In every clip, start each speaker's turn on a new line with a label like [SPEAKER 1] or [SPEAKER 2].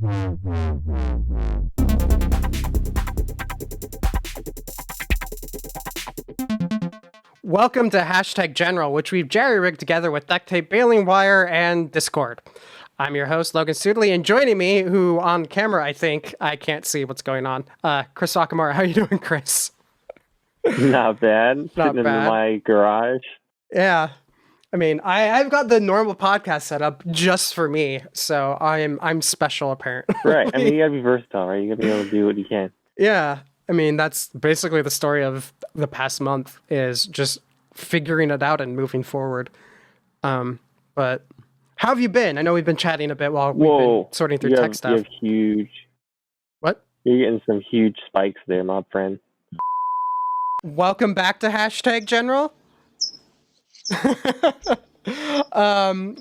[SPEAKER 1] Welcome to Hashtag General, which we've jerry-rigged together with duct tape, baling wire, and Discord. I'm your host, Logan Studley, and joining me, who on camera, I think, I can't see what's going on, Chris Sakamura. How you doing, Chris?
[SPEAKER 2] Not bad.
[SPEAKER 1] Not
[SPEAKER 2] Sitting
[SPEAKER 1] bad.
[SPEAKER 2] in my garage.
[SPEAKER 1] Yeah. I mean, I've got the normal podcast set up just for me, so I'm special, apparently.
[SPEAKER 2] Right. I mean, you gotta be versatile, right? You gotta be able to do what you can.
[SPEAKER 1] Yeah. I mean, that's basically the story of the past month, is just figuring it out and moving forward. But how have you been? I know we've been chatting a bit while we've been sorting through tech stuff.
[SPEAKER 2] You have huge...
[SPEAKER 1] What?
[SPEAKER 2] You're getting some huge spikes there, my friend.
[SPEAKER 1] Welcome back to Hashtag General.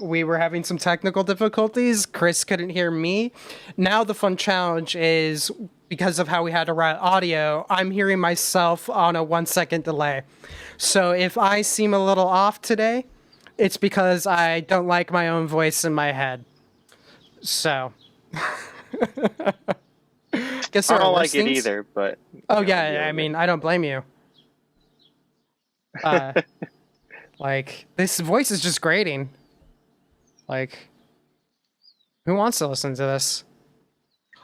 [SPEAKER 1] We were having some technical difficulties. Chris couldn't hear me. Now the fun challenge is, because of how we had to route audio, I'm hearing myself on a 1-second delay. So if I seem a little off today, it's because I don't like my own voice in my head. So guess
[SPEAKER 2] I don't like it either, but...
[SPEAKER 1] Oh yeah, I mean, I don't blame you. Like, this voice is just grating. Like, who wants to listen to this?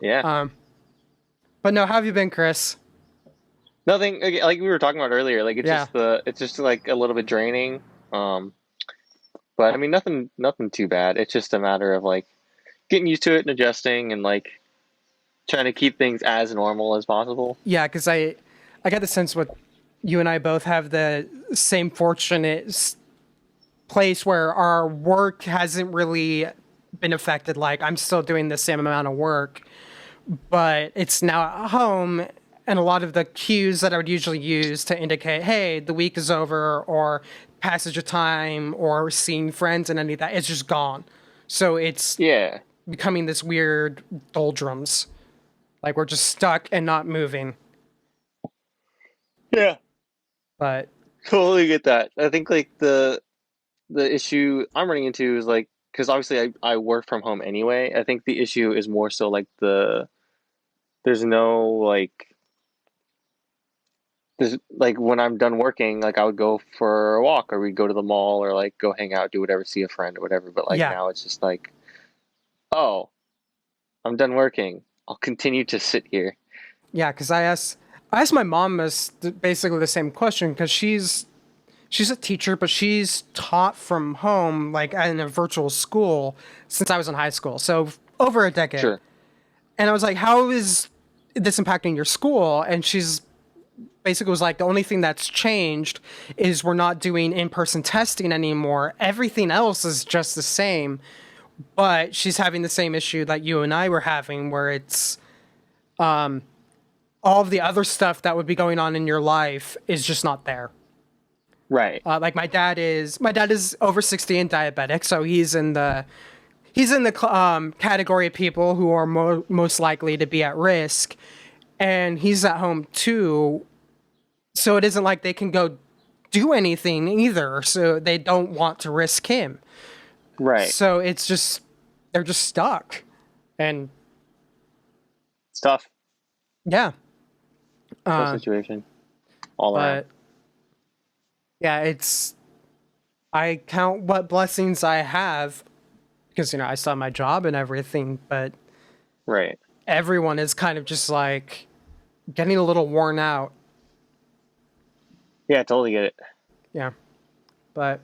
[SPEAKER 2] Yeah.
[SPEAKER 1] But no, how have you been, Chris?
[SPEAKER 2] Nothing, like we were talking about earlier, like it's just like a little bit draining. But I mean, nothing too bad. It's just a matter of like getting used to it and adjusting and like trying to keep things as normal as possible.
[SPEAKER 1] Yeah, because I got the sense what you and I both have the same fortunate place where our work hasn't really been affected. Like, I'm still doing the same amount of work, but it's now at home, and a lot of the cues that I would usually use to indicate, hey, the week is over, or passage of time, or seeing friends and any of that, it's just gone. So it's becoming this weird doldrums. Like, we're just stuck and not moving.
[SPEAKER 2] Yeah.
[SPEAKER 1] But
[SPEAKER 2] totally get that. I think like the issue I'm running into is like, because obviously I work from home anyway. I think the issue is more so like there's no like, there's like when I'm done working, like I would go for a walk or we'd go to the mall or like go hang out, do whatever, see a friend or whatever. But like now it's just like, oh, I'm done working. I'll continue to sit here.
[SPEAKER 1] Yeah, because I asked my mom basically the same question, because she's a teacher, but she's taught from home, like in a virtual school, since I was in high school, so over a decade.
[SPEAKER 2] Sure.
[SPEAKER 1] And I was like, how is this impacting your school? And she's basically was like, the only thing that's changed is we're not doing in-person testing anymore. Everything else is just the same. But she's having the same issue that you and I were having, where it's all of the other stuff that would be going on in your life is just not there.
[SPEAKER 2] Right.
[SPEAKER 1] Like my dad is over 60 and diabetic, so he's in the category of people who are most likely to be at risk, and he's at home too. So it isn't like they can go do anything either. So they don't want to risk him.
[SPEAKER 2] Right.
[SPEAKER 1] So it's just, they're just stuck, and
[SPEAKER 2] it's tough.
[SPEAKER 1] Yeah.
[SPEAKER 2] Tough situation. All around.
[SPEAKER 1] Yeah, I count what blessings I have, because, I still have my job and everything, but
[SPEAKER 2] right.
[SPEAKER 1] Everyone is kind of just like getting a little worn out.
[SPEAKER 2] Yeah, I totally get it.
[SPEAKER 1] Yeah. But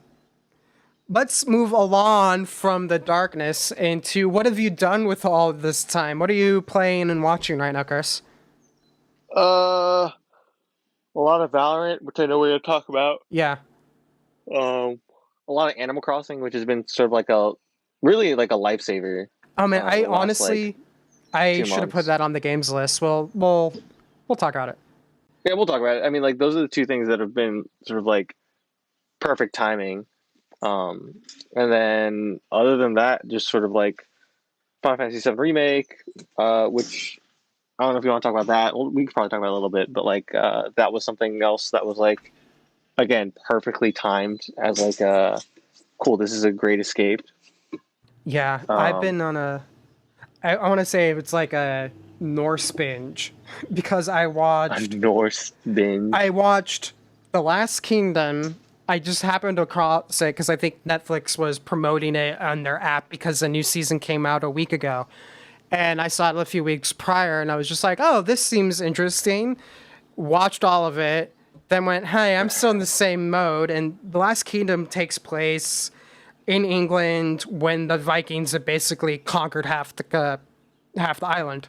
[SPEAKER 1] let's move along from the darkness into, what have you done with all this time? What are you playing and watching right now, Chris?
[SPEAKER 2] A lot of Valorant, which I know we're going to talk about.
[SPEAKER 1] Yeah.
[SPEAKER 2] A lot of Animal Crossing, which has been sort of like really like a lifesaver.
[SPEAKER 1] Oh man, I honestly, I should have put that on the games list. We'll talk about it.
[SPEAKER 2] Yeah, we'll talk about it. I mean, like, those are the two things that have been sort of like perfect timing. And then other than that, just sort of like Final Fantasy VII Remake, which I don't know if you want to talk about that. Well, we could probably talk about it a little bit, but like that was something else that was like, again, perfectly timed as like a cool. This is a great escape.
[SPEAKER 1] Yeah, I've been on a I want to say it's like a Norse binge because
[SPEAKER 2] A Norse
[SPEAKER 1] I
[SPEAKER 2] binge.
[SPEAKER 1] watched The Last Kingdom. I just happened to cross it because I think Netflix was promoting it on their app because the new season came out a week ago. And I saw it a few weeks prior and I was just like, oh, this seems interesting. Watched all of it, then went, hey, I'm still in the same mode. And The Last Kingdom takes place in England when the Vikings have basically conquered half the island.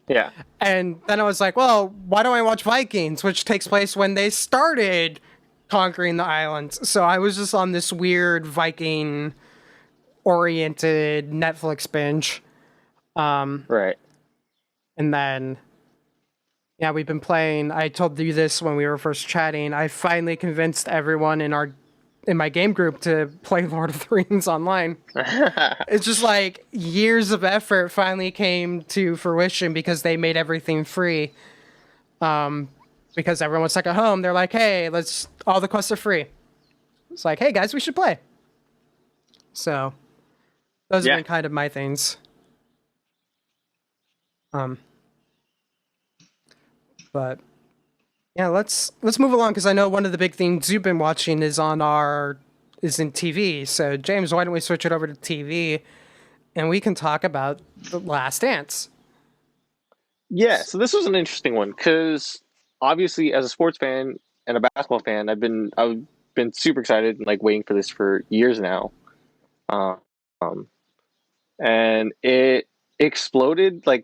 [SPEAKER 2] Yeah.
[SPEAKER 1] And then I was like, well, why don't I watch Vikings, which takes place when they started conquering the islands? So I was just on this weird Viking oriented Netflix binge.
[SPEAKER 2] Right.
[SPEAKER 1] And then, yeah, we've been playing. I told you this when we were first chatting. I finally convinced everyone in my game group to play Lord of the Rings online. It's just like years of effort finally came to fruition because they made everything free. Because everyone's stuck at home, they're like, "Hey, all the quests are free." It's like, "Hey guys, we should play." So those have
[SPEAKER 2] Yeah.
[SPEAKER 1] been kind of my things. Um, but yeah, let's move along because I know one of the big things you've been watching is in TV. So James, why don't we switch it over to TV and we can talk about The Last Dance?
[SPEAKER 2] Yeah. So this was an interesting one because obviously, as a sports fan and a basketball fan, I've been super excited and like waiting for this for years now. Um, and it exploded like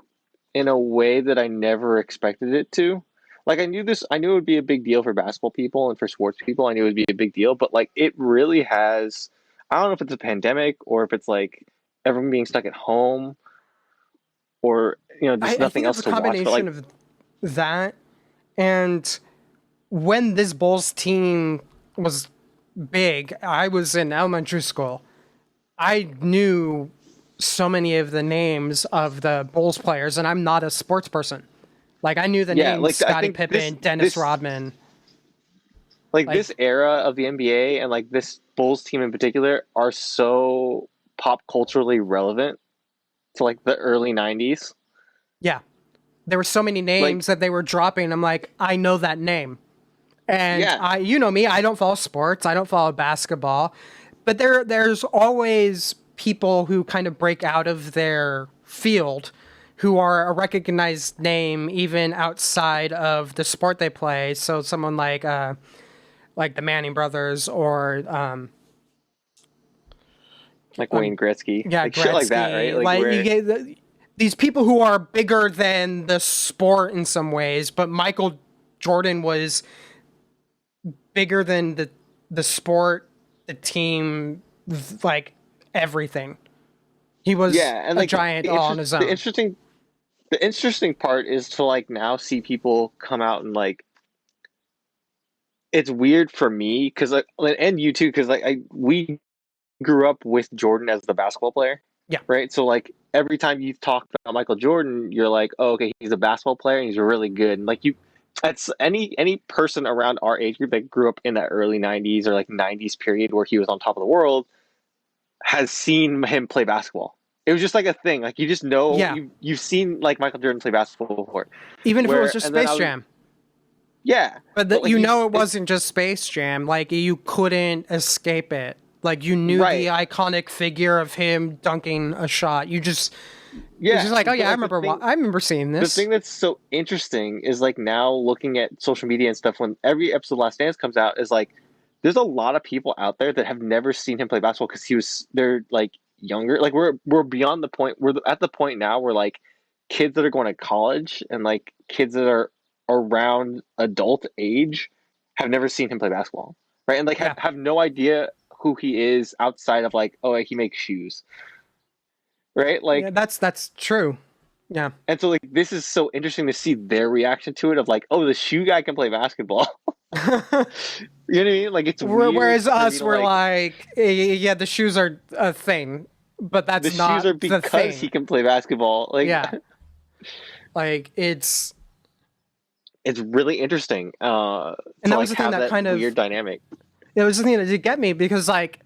[SPEAKER 2] in a way that I never expected it to. Like I knew it would be a big deal for basketball people and for sports people. I knew it would be a big deal, but like it really has. I don't know if it's a pandemic or if it's like everyone being stuck at home or just
[SPEAKER 1] I
[SPEAKER 2] nothing
[SPEAKER 1] think it's
[SPEAKER 2] else
[SPEAKER 1] a
[SPEAKER 2] to watch. But
[SPEAKER 1] combination
[SPEAKER 2] like,
[SPEAKER 1] of that and when this Bulls team was big, I was in elementary school. I knew so many of the names of the Bulls players, and I'm not a sports person. Like I knew the
[SPEAKER 2] yeah,
[SPEAKER 1] names
[SPEAKER 2] like I
[SPEAKER 1] Scottie
[SPEAKER 2] think
[SPEAKER 1] Pippen, Dennis Rodman.
[SPEAKER 2] this
[SPEAKER 1] Like
[SPEAKER 2] era of the NBA and like this Bulls team in particular are so pop culturally relevant to like the early '90s.
[SPEAKER 1] yeah, there were so many
[SPEAKER 2] Like,
[SPEAKER 1] names that they were dropping. I'm like, I know that name. And
[SPEAKER 2] yeah,
[SPEAKER 1] you know me, I don't follow sports. I don't follow basketball, but there's always people who kind of break out of their field, who are a recognized name even outside of the sport they play. So someone like the Manning brothers or
[SPEAKER 2] like Wayne Gretzky,
[SPEAKER 1] yeah,
[SPEAKER 2] like shit like that, right?
[SPEAKER 1] Gretzky.
[SPEAKER 2] Like
[SPEAKER 1] Like you
[SPEAKER 2] where,
[SPEAKER 1] get these people who are bigger than the sport in some ways, but Michael Jordan was bigger than the sport, the team, like everything. He was
[SPEAKER 2] yeah, and
[SPEAKER 1] a
[SPEAKER 2] like
[SPEAKER 1] giant all on his own.
[SPEAKER 2] the interesting part is to like now see people come out and like it's weird for me because like and you too because like we grew up with Jordan as the basketball player,
[SPEAKER 1] Yeah,
[SPEAKER 2] right? So like every time you talk about Michael Jordan, you're like, oh, okay, he's a basketball player and he's really good. And like that's any person around our age group that grew up in that early '90s or like '90s period where he was on top of the world has seen him play basketball. It was just like a thing. Like you just know
[SPEAKER 1] yeah.
[SPEAKER 2] you've seen like Michael Jordan play basketball before.
[SPEAKER 1] Even if it was
[SPEAKER 2] Where
[SPEAKER 1] just
[SPEAKER 2] and then I
[SPEAKER 1] Space
[SPEAKER 2] was
[SPEAKER 1] Jam,
[SPEAKER 2] yeah,
[SPEAKER 1] but
[SPEAKER 2] but like
[SPEAKER 1] you know it wasn't just Space Jam. Like you couldn't escape it. Like you knew the
[SPEAKER 2] right.
[SPEAKER 1] iconic figure of him dunking a shot. It's
[SPEAKER 2] Yeah,
[SPEAKER 1] just like, oh
[SPEAKER 2] but
[SPEAKER 1] yeah,
[SPEAKER 2] like
[SPEAKER 1] I remember seeing
[SPEAKER 2] the
[SPEAKER 1] this.
[SPEAKER 2] thing that's so interesting is like now looking at social media and stuff when every episode of Last Dance comes out is like there's a lot of people out there that have never seen him play basketball because they're like younger. Like we're beyond the point. We're at the point now where like kids that are going to college and like kids that are around adult age have never seen him play basketball, right? And like
[SPEAKER 1] Yeah,
[SPEAKER 2] have no idea who he is outside of like, oh, he makes shoes, right?
[SPEAKER 1] yeah,
[SPEAKER 2] Like,
[SPEAKER 1] that's true. Yeah.
[SPEAKER 2] and so like this is so interesting to see their reaction to it of like, oh, the shoe guy can play basketball. You know what I mean? Like it's weird
[SPEAKER 1] Whereas
[SPEAKER 2] for me
[SPEAKER 1] us,
[SPEAKER 2] to
[SPEAKER 1] we're
[SPEAKER 2] like
[SPEAKER 1] like, yeah, the shoes are a thing, but
[SPEAKER 2] the
[SPEAKER 1] that's
[SPEAKER 2] shoes
[SPEAKER 1] not
[SPEAKER 2] are
[SPEAKER 1] the
[SPEAKER 2] because he
[SPEAKER 1] thing.
[SPEAKER 2] can play basketball. Like
[SPEAKER 1] Yeah, like
[SPEAKER 2] it's really interesting
[SPEAKER 1] and
[SPEAKER 2] to
[SPEAKER 1] that was
[SPEAKER 2] like
[SPEAKER 1] the thing
[SPEAKER 2] have
[SPEAKER 1] that
[SPEAKER 2] that
[SPEAKER 1] kind of
[SPEAKER 2] weird dynamic.
[SPEAKER 1] it was the thing that did get me because like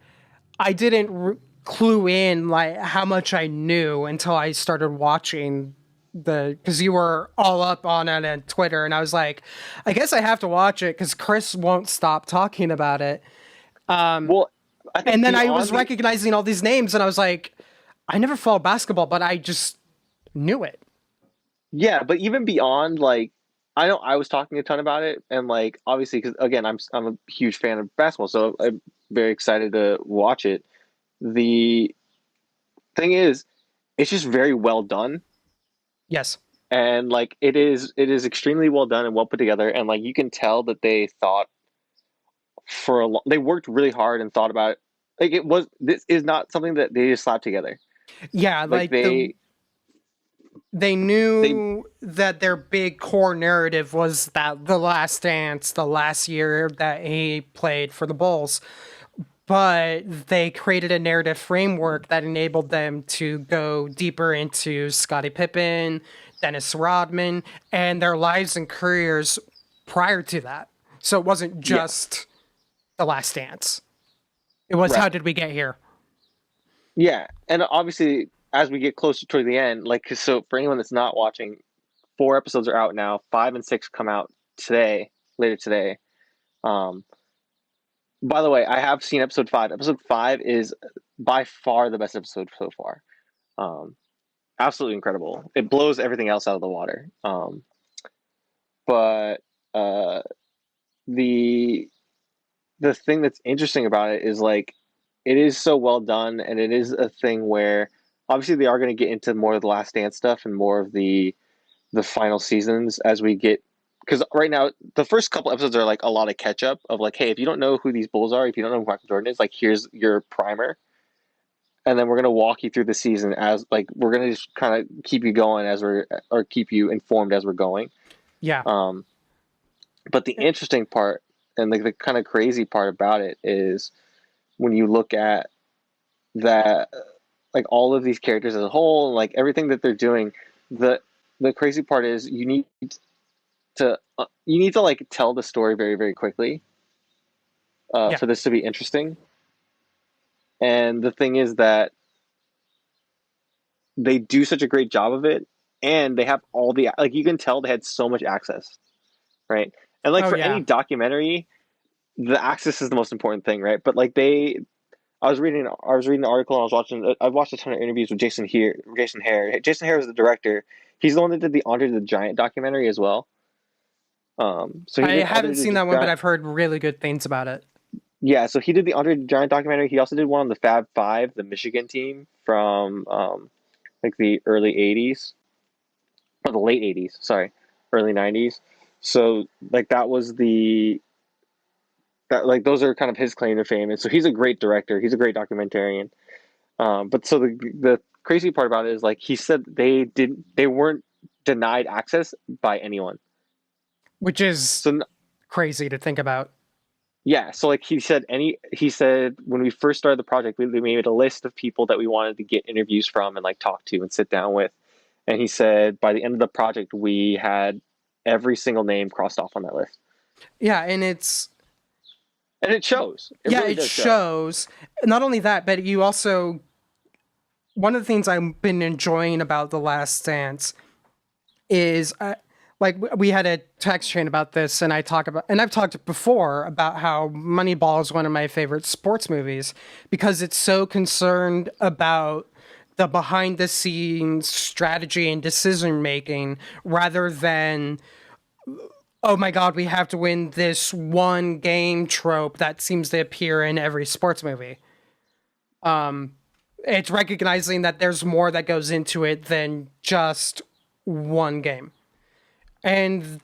[SPEAKER 1] I didn't. clue in like how much I knew until I started watching because you were all up on it on Twitter, and I was like, I guess I have to watch it because Chris won't stop talking about it.
[SPEAKER 2] Well, I
[SPEAKER 1] And
[SPEAKER 2] think
[SPEAKER 1] then I was
[SPEAKER 2] beyond the
[SPEAKER 1] recognizing all these names, and I was like, I never followed basketball, but I just knew it.
[SPEAKER 2] yeah, but even beyond like I know I was talking a ton about it, and like obviously because again I'm a huge fan of basketball, so I'm very excited to watch it. The thing is, it's just very well done,
[SPEAKER 1] Yes.
[SPEAKER 2] and like it is extremely well done and well put together, and like you can tell that they thought they worked really hard and thought about it. Like this is not something that they just slapped together.
[SPEAKER 1] Yeah,
[SPEAKER 2] Like
[SPEAKER 1] like they
[SPEAKER 2] they
[SPEAKER 1] knew that their big core narrative was that the last dance, the last year that he played for the Bulls, but they created a narrative framework that enabled them to go deeper into Scottie Pippen, Dennis Rodman, and their lives and careers prior to that. So it wasn't
[SPEAKER 2] yeah,
[SPEAKER 1] just the last dance. It was how
[SPEAKER 2] right.
[SPEAKER 1] did we get here?
[SPEAKER 2] Yeah, and obviously, as we get closer toward the end, like, 'cause so for anyone that's not watching, 4 episodes are out now. 5 and 6 come out today, later today. Um, by the way, I have seen episode 5. Episode 5 is by far the best episode so far. Um, Absolutely incredible. It blows everything else out of the water. But uh, the the thing that's interesting about it is like it is so well done, and it is a thing where obviously they are going to get into more of the Last Dance stuff and more of the final seasons as we get because right now the first couple episodes are like a lot of catch up of like, hey, if you don't know who these Bulls are, if you don't know who Michael Jordan is, like here's your primer, and then we're gonna walk you through the season as like we're gonna just kind of keep you going as we're or keep you informed as we're going.
[SPEAKER 1] Yeah.
[SPEAKER 2] Um, but the interesting part and like the kind of crazy part about it is when you look at that like all of these characters as a whole and like everything that they're doing the crazy part is you need to like tell the story very very quickly
[SPEAKER 1] Yeah.
[SPEAKER 2] for this to be interesting, and the thing is that they do such a great job of it, and they have all the like you can tell they had so much access, right? And like
[SPEAKER 1] Oh
[SPEAKER 2] for any
[SPEAKER 1] yeah.
[SPEAKER 2] documentary, the access is the most important thing, right? But like I was reading an article and I've watched a ton of interviews with Jason Hare. Jason Hare is the director. He's the one that did the Andre the Giant documentary as well. So he
[SPEAKER 1] I
[SPEAKER 2] did
[SPEAKER 1] haven't
[SPEAKER 2] Andre
[SPEAKER 1] seen
[SPEAKER 2] the
[SPEAKER 1] that one, but
[SPEAKER 2] Giant.
[SPEAKER 1] I've heard really good things about it.
[SPEAKER 2] Yeah, so he did the Andre the Giant documentary. He also did one on the Fab Five, the Michigan team from like the early '80s or the late '80s. Sorry, early '90s. So like that like those are kind of his claim to fame, and so he's a great director. He's a great documentarian. But so the crazy part about it is like he said they weren't denied access by anyone.
[SPEAKER 1] Which is
[SPEAKER 2] So
[SPEAKER 1] crazy to think about.
[SPEAKER 2] yeah, so like he said when we first started the project, we made a list of people that we wanted to get interviews from and like talk to and sit down with. And he said by the end of the project, we had every single name crossed off on that list,
[SPEAKER 1] Yeah, and it's
[SPEAKER 2] and it shows. It
[SPEAKER 1] yeah,
[SPEAKER 2] really
[SPEAKER 1] it
[SPEAKER 2] does show.
[SPEAKER 1] shows. Not only that, but you also one of the things I've been enjoying about The Last Dance is like we had a text chain about this, and I've talked before about how Moneyball is one of my favorite sports movies because it's so concerned about the behind the scenes strategy and decision making rather than oh my god, we have to win this one game trope that seems to appear in every sports movie. It's recognizing that there's more that goes into it than just one game. And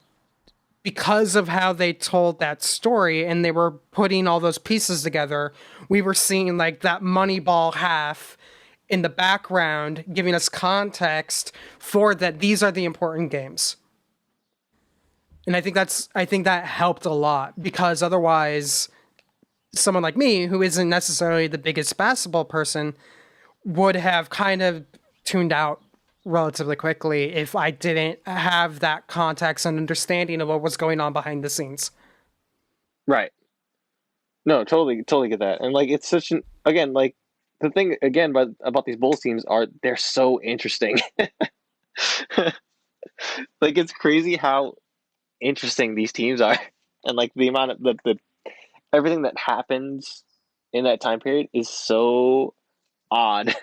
[SPEAKER 1] because of how they told that story and they were putting all those pieces together, we were seeing like that Moneyball half in the background, giving us context for that these are the important games. And I think that helped a lot because otherwise someone like me who isn't necessarily the biggest basketball person would have kind of tuned out relatively quickly if I didn't have that context and understanding of what was going on behind the scenes.
[SPEAKER 2] Right. No, totally get that. And like it's such an again like the thing again about these Bulls teams are they're so interesting. Like it's crazy how interesting these teams are, and like the amount of the everything that happens in that time period is so odd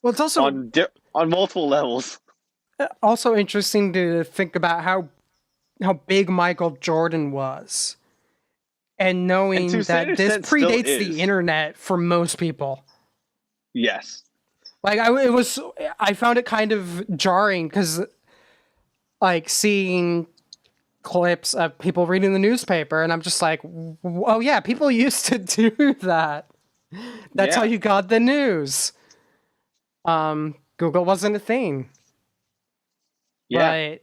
[SPEAKER 1] Well, it's
[SPEAKER 2] on multiple levels.
[SPEAKER 1] also interesting to think about how big Michael Jordan was, and
[SPEAKER 2] And to
[SPEAKER 1] knowing
[SPEAKER 2] a certain
[SPEAKER 1] that this
[SPEAKER 2] extent, still
[SPEAKER 1] predates the
[SPEAKER 2] is.
[SPEAKER 1] internet for most people.
[SPEAKER 2] Yes.
[SPEAKER 1] Like I found it kind of jarring because like seeing clips of people reading the newspaper, and I'm just like, oh yeah, people used to do that. That's how
[SPEAKER 2] Yeah.
[SPEAKER 1] you got the news. Google wasn't a thing,
[SPEAKER 2] Yeah.
[SPEAKER 1] but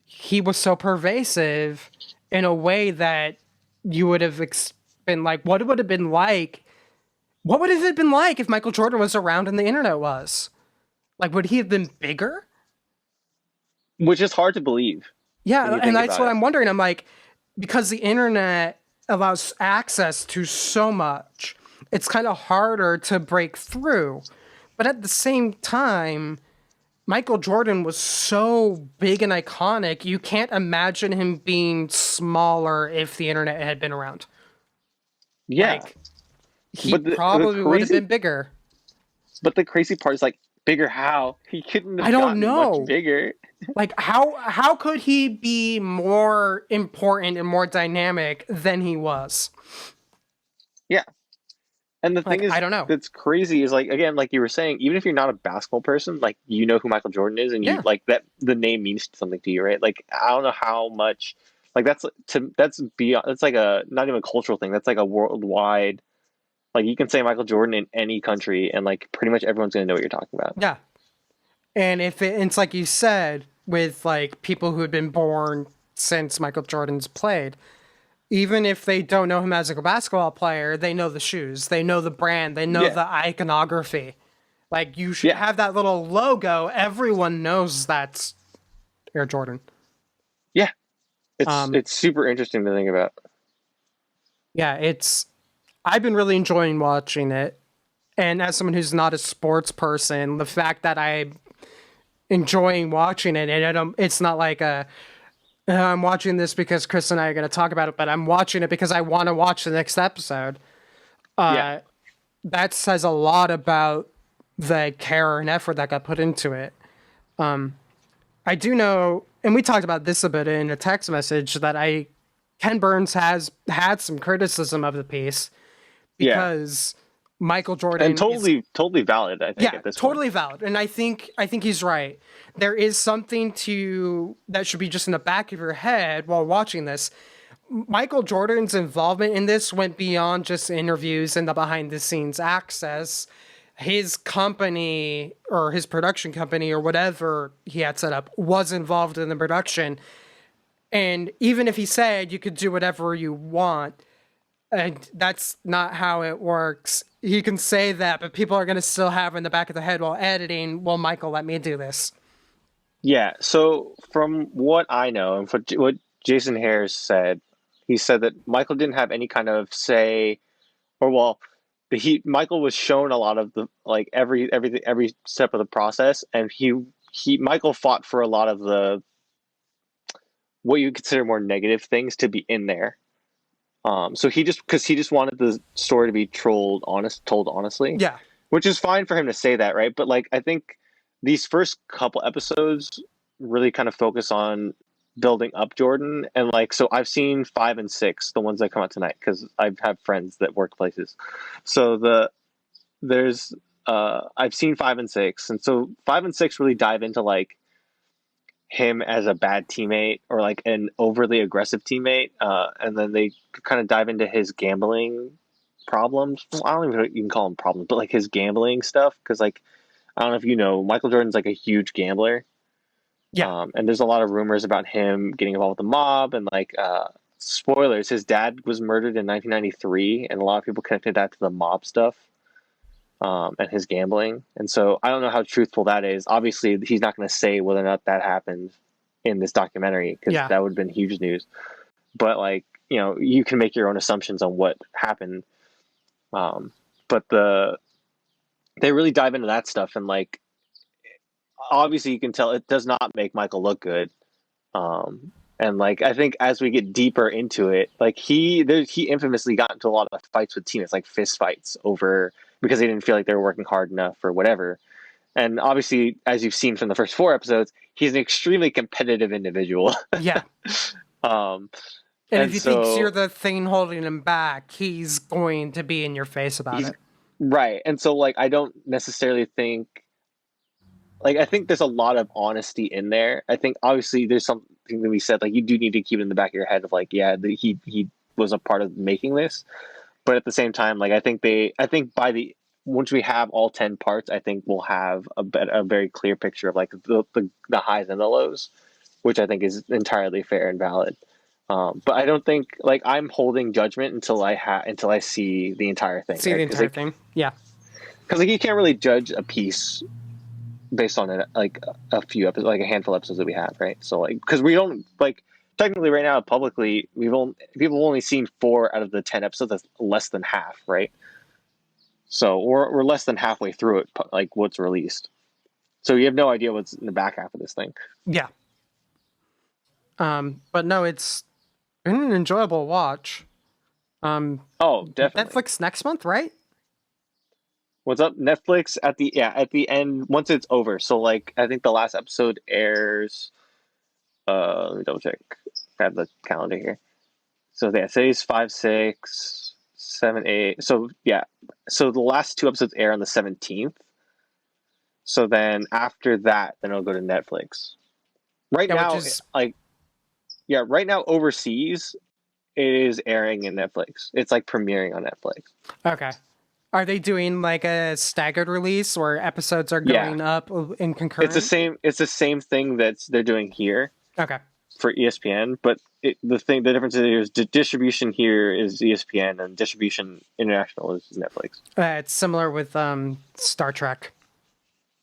[SPEAKER 1] he was so pervasive in a way that you would have been like, what would have been like? What would it have been like if Michael Jordan was around and the internet was? Like, would he have been bigger?
[SPEAKER 2] Which is hard to believe when
[SPEAKER 1] Yeah,
[SPEAKER 2] you
[SPEAKER 1] and
[SPEAKER 2] think
[SPEAKER 1] that's
[SPEAKER 2] about
[SPEAKER 1] what
[SPEAKER 2] it.
[SPEAKER 1] I'm wondering. I'm like, because the internet allows access to so much, it's kind of harder to break through. But at the same time, Michael Jordan was so big and iconic, you can't imagine him being smaller if the internet had been around.
[SPEAKER 2] Yeah.
[SPEAKER 1] Like, he
[SPEAKER 2] But the
[SPEAKER 1] probably would have
[SPEAKER 2] crazy
[SPEAKER 1] been bigger.
[SPEAKER 2] but the crazy part is like bigger how? He couldn't
[SPEAKER 1] I
[SPEAKER 2] have
[SPEAKER 1] don't
[SPEAKER 2] gotten much
[SPEAKER 1] know.
[SPEAKER 2] bigger.
[SPEAKER 1] Like, how could he be more important and more dynamic than he was?
[SPEAKER 2] Yeah. And the thing
[SPEAKER 1] Like, I
[SPEAKER 2] is
[SPEAKER 1] don't know.
[SPEAKER 2] that's crazy is like again, like you were saying, even if you're not a basketball person, like you know who Michael Jordan is and you
[SPEAKER 1] Yeah.
[SPEAKER 2] like that the name means something to you, right? Like I don't know how much like that's beyond that's like a not even a cultural thing. That's like a worldwide like you can say Michael Jordan in any country and like pretty much everyone's gonna know what you're talking about.
[SPEAKER 1] Yeah. And it's like you said, with like people who had been born since Michael Jordan's played, even if they don't know him as a basketball player, they know the shoes, they know the brand, they know
[SPEAKER 2] Yeah.
[SPEAKER 1] the iconography. Like you should
[SPEAKER 2] Yeah.
[SPEAKER 1] have that little logo. Everyone knows that's Air Jordan.
[SPEAKER 2] Yeah. It's
[SPEAKER 1] Um,
[SPEAKER 2] it's super interesting to think about.
[SPEAKER 1] yeah, it's. I've been really enjoying watching it, and as someone who's not a sports person, the fact that I'm enjoying watching it, and it's not like I'm watching this because Chris and I are going to talk about it, but I'm watching it because I want to watch the next episode.
[SPEAKER 2] Yeah.
[SPEAKER 1] That says a lot about the care and effort that got put into it. I do know, and we talked about this a bit in a text message, that Ken Burns has had some criticism of the piece
[SPEAKER 2] Yeah.
[SPEAKER 1] because Michael
[SPEAKER 2] And
[SPEAKER 1] Jordan is,
[SPEAKER 2] totally valid, I think,
[SPEAKER 1] yeah,
[SPEAKER 2] at this point.
[SPEAKER 1] totally valid, and I think he's right. There is something to that should be just in the back of your head while watching this. Michael Jordan's involvement in this went beyond just interviews and the behind the scenes access. His company or his production company or whatever he had set up was involved in the production. And even if he said you could do whatever you want, and that's not how it works. He can say that, but people are going to still have in the back of the head while editing, well, Michael, let me do this.
[SPEAKER 2] Yeah. So from what I know and what Jason Harris said, he said that Michael didn't have any kind of say, or well, Michael was shown a lot of the like every step of the process, and he Michael fought for a lot of the what you consider more negative things to be in there. So he just wanted the story to be told honestly,
[SPEAKER 1] Yeah.
[SPEAKER 2] which is fine for him to say that, right? But like I think these first couple episodes really kind of focus on building up Jordan, and like so I've seen 5 and 6, the ones that come out tonight, because I have friends that work places. So there's I've seen 5 and 6, and so 5 and 6 really dive into like him as a bad teammate or like an overly aggressive teammate, and then they kind of dive into his gambling problems. Well, I don't even know what you can call them problems, but like his gambling stuff. Because like I don't know if you know, Michael Jordan's like a huge gambler,
[SPEAKER 1] Yeah.
[SPEAKER 2] and there's a lot of rumors about him getting involved with the mob and like spoilers. His dad was murdered in 1993, and a lot of people connected that to the mob stuff. And his gambling. And so I don't know how truthful that is. Obviously, he's not going to say whether or not that happened in this documentary, because
[SPEAKER 1] Yeah.
[SPEAKER 2] that would have been huge news. But like, you know, you can make your own assumptions on what happened. but they really dive into that stuff, and like obviously you can tell it does not make Michael look good. And like I think as we get deeper into it, like he infamously got into a lot of fights with teammates, like fist fights over because they didn't feel like they were working hard enough or whatever. And obviously, as you've seen from the first 4 episodes, he's an extremely competitive individual.
[SPEAKER 1] Yeah.
[SPEAKER 2] um,
[SPEAKER 1] And if
[SPEAKER 2] and
[SPEAKER 1] he thinks you're
[SPEAKER 2] so
[SPEAKER 1] the thing holding him back, he's going to be in your face about
[SPEAKER 2] he's
[SPEAKER 1] it.
[SPEAKER 2] right. And so like I don't necessarily think like I think there's a lot of honesty in there. I think obviously there's something that we said like you do need to keep it in the back of your head of like he was a part of making this, but at the same time like I think by the once we have all 10 parts, I think we'll have a very clear picture of like the highs and the lows, which I think is entirely fair and valid. But I don't think like I'm holding judgment until I see the entire thing,
[SPEAKER 1] See
[SPEAKER 2] right?
[SPEAKER 1] the entire thing. Yeah.
[SPEAKER 2] Because like you can't really judge a piece based on it like a few episodes, like a handful of episodes that we have, right? So like because we don't like technically right now publicly people have only seen 4 out of the 10 episodes. That's less than half, right? So we're less than halfway through it, like what's released. So you have no idea what's in the back half of this thing.
[SPEAKER 1] Yeah. But no, it's been an enjoyable watch.
[SPEAKER 2] Oh, definitely.
[SPEAKER 1] Netflix next month, right?
[SPEAKER 2] What's up, Netflix? At the end once it's over. So like I think the last episode airs. Let me double check. I have the calendar here. So yeah, today's 5, 6, 7, 8. So yeah, so the last 2 episodes air on the 17th. So then after that, then it'll go to Netflix. Right
[SPEAKER 1] Yeah, which
[SPEAKER 2] now,
[SPEAKER 1] is
[SPEAKER 2] like yeah, right now overseas it is airing in Netflix. It's like premiering on Netflix.
[SPEAKER 1] okay. Are they doing like a staggered release where episodes are
[SPEAKER 2] Yeah,
[SPEAKER 1] going up in concurrent?
[SPEAKER 2] it's the same thing that they're doing here
[SPEAKER 1] Okay.
[SPEAKER 2] for ESPN, but the difference is distribution here is ESPN and distribution international is Netflix.
[SPEAKER 1] It's similar with Star Trek.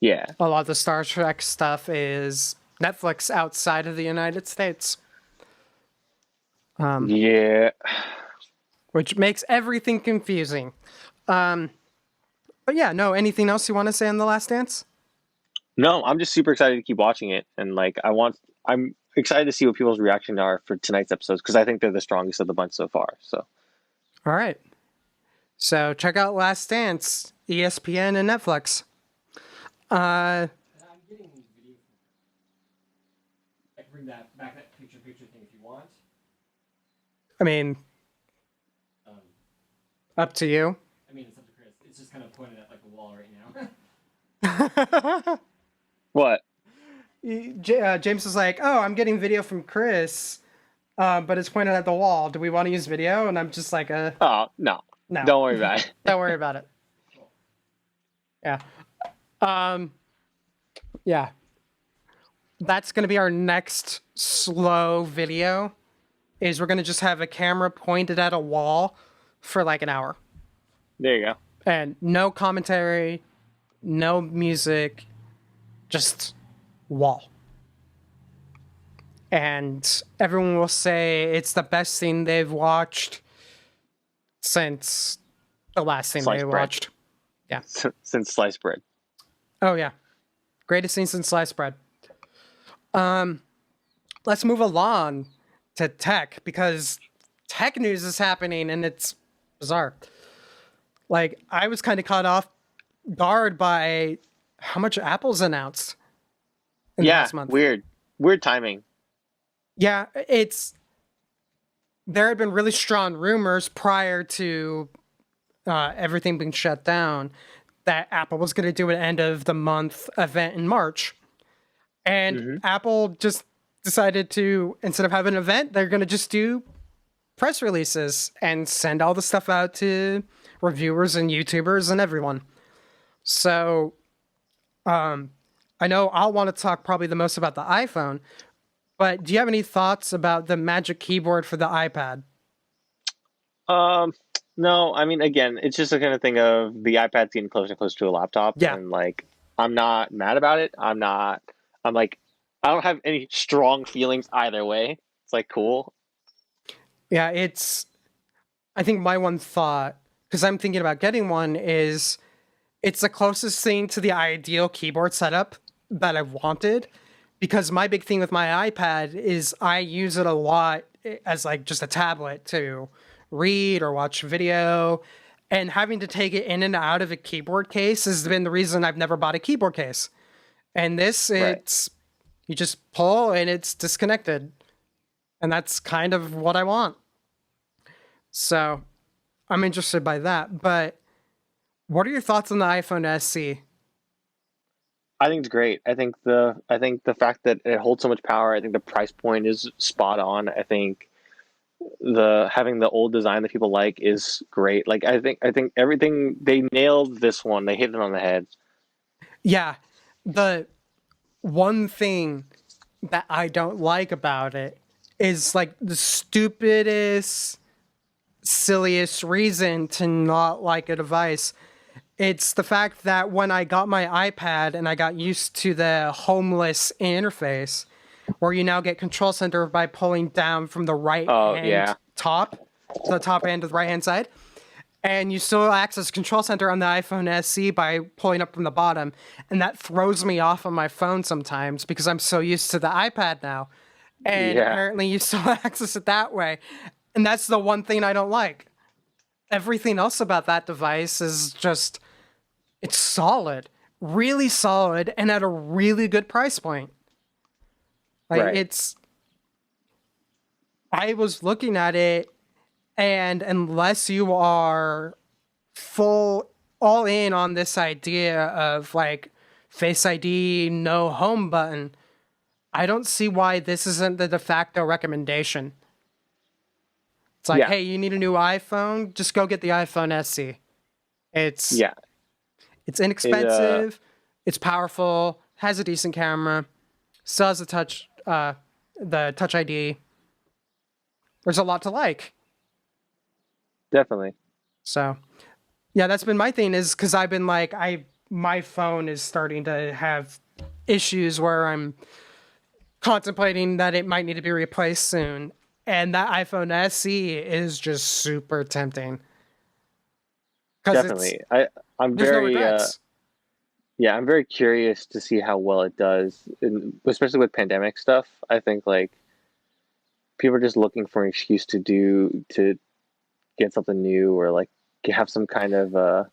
[SPEAKER 2] Yeah,
[SPEAKER 1] A lot of the Star Trek stuff is Netflix outside of the United States,
[SPEAKER 2] yeah.
[SPEAKER 1] which makes everything confusing. But yeah, no, anything else you want to say on The Last Dance?
[SPEAKER 2] No, I'm just super excited to keep watching it, and like I'm excited to see what people's reaction are for tonight's episodes because I think they're the strongest of the bunch so far. So
[SPEAKER 1] All right. So check out Last Dance, ESPN and Netflix. Uh,
[SPEAKER 3] I'm getting video. I can bring that back that picture thing if you want.
[SPEAKER 1] I mean,
[SPEAKER 3] Um,
[SPEAKER 1] up to you.
[SPEAKER 3] I mean, it's up to Chris. It's just kind of pointed at like the wall right now.
[SPEAKER 2] what?
[SPEAKER 1] James is like, "Oh, I'm getting video from Chris, but it's pointed at the wall. Do we want to use video?" And I'm just like,
[SPEAKER 2] Oh no,
[SPEAKER 1] no,
[SPEAKER 2] don't worry about it.
[SPEAKER 1] don't worry about it." Yeah. Yeah. That's gonna be our next slow video. Is we're gonna just have a camera pointed at a wall for like an hour,
[SPEAKER 2] There you go.
[SPEAKER 1] and no commentary, no music, just wall. And everyone will say it's the best thing they've watched since the last thing
[SPEAKER 2] Sliced
[SPEAKER 1] they
[SPEAKER 2] bread.
[SPEAKER 1] watched. Yeah.
[SPEAKER 2] Since sliced bread.
[SPEAKER 1] Oh yeah. Greatest thing since sliced bread. Let's move along to tech because tech news is happening and it's bizarre. Like I was kind of caught off guard by how much Apple's announced in the
[SPEAKER 2] Yeah,
[SPEAKER 1] last month.
[SPEAKER 2] weird timing.
[SPEAKER 1] Yeah, there had been really strong rumors prior to everything being shut down that Apple was going to do an end of the month event in March. And Apple just decided to, instead of having an event, they're going to just do press releases and send all the stuff out to reviewers and YouTubers and everyone. So I know I'll want to talk probably the most about the iPhone, but do you have any thoughts about the Magic Keyboard for the iPad?
[SPEAKER 2] No, I mean, again, it's just the kind of thing of the iPad's getting closer and closer to a laptop,
[SPEAKER 1] Yeah.
[SPEAKER 2] and like, I'm not mad about it. I'm like, I don't have any strong feelings either way. It's like cool.
[SPEAKER 1] Yeah, I think my one thought because I'm thinking about getting one, is it's the closest thing to the ideal keyboard setup that I've wanted. Because my big thing with my iPad is I use it a lot as like just a tablet to read or watch video. And having to take it in and out of a keyboard case has been the reason I've never bought a keyboard case. And this,
[SPEAKER 2] Right.
[SPEAKER 1] it's you just pull and it's disconnected. And that's kind of what I want. So I'm interested by that. But what are your thoughts on the iPhone SE?
[SPEAKER 2] I think it's great. I think the fact that it holds so much power, I think the price point is spot on. I think the having the old design that people like is great. Like I think everything they nailed this one. They hit it on the head.
[SPEAKER 1] Yeah. The one thing that I don't like about it is like the stupidest, silliest reason to not like a device. It's the fact that when I got my iPad and I got used to the homeless interface, where you now get Control Center by pulling down from the right
[SPEAKER 2] Oh,
[SPEAKER 1] hand
[SPEAKER 2] yeah.
[SPEAKER 1] top to the top end of the right hand side, and you still access Control Center on the iPhone SE by pulling up from the bottom, and that throws me off on my phone sometimes because I'm so used to the iPad now, and
[SPEAKER 2] Yeah.
[SPEAKER 1] apparently you still access it that way, and that's the one thing I don't like. Everything else about that device is just, it's solid, really solid, and at a really good price point. Like
[SPEAKER 2] Right.
[SPEAKER 1] it's, I was looking at it, and unless you are full all in on this idea of like Face ID, no home button, I don't see why this isn't the de facto recommendation. It's like,
[SPEAKER 2] Yeah.
[SPEAKER 1] hey, you need a new iPhone? Just go get the iPhone SE. It's
[SPEAKER 2] Yeah.
[SPEAKER 1] it's inexpensive, it's powerful, has a decent camera, still has the touch ID. There's a lot to like.
[SPEAKER 2] Definitely.
[SPEAKER 1] So, yeah, that's been my thing, is because I've been like, my phone is starting to have issues where I'm contemplating that it might need to be replaced soon, and that iPhone SE is just super tempting. Because
[SPEAKER 2] Definitely. I'm
[SPEAKER 1] there's no
[SPEAKER 2] very
[SPEAKER 1] regrets.
[SPEAKER 2] yeah, I'm very curious to see how well it does, and especially with pandemic stuff. I think like people are just looking for an excuse to get something new or like have some kind of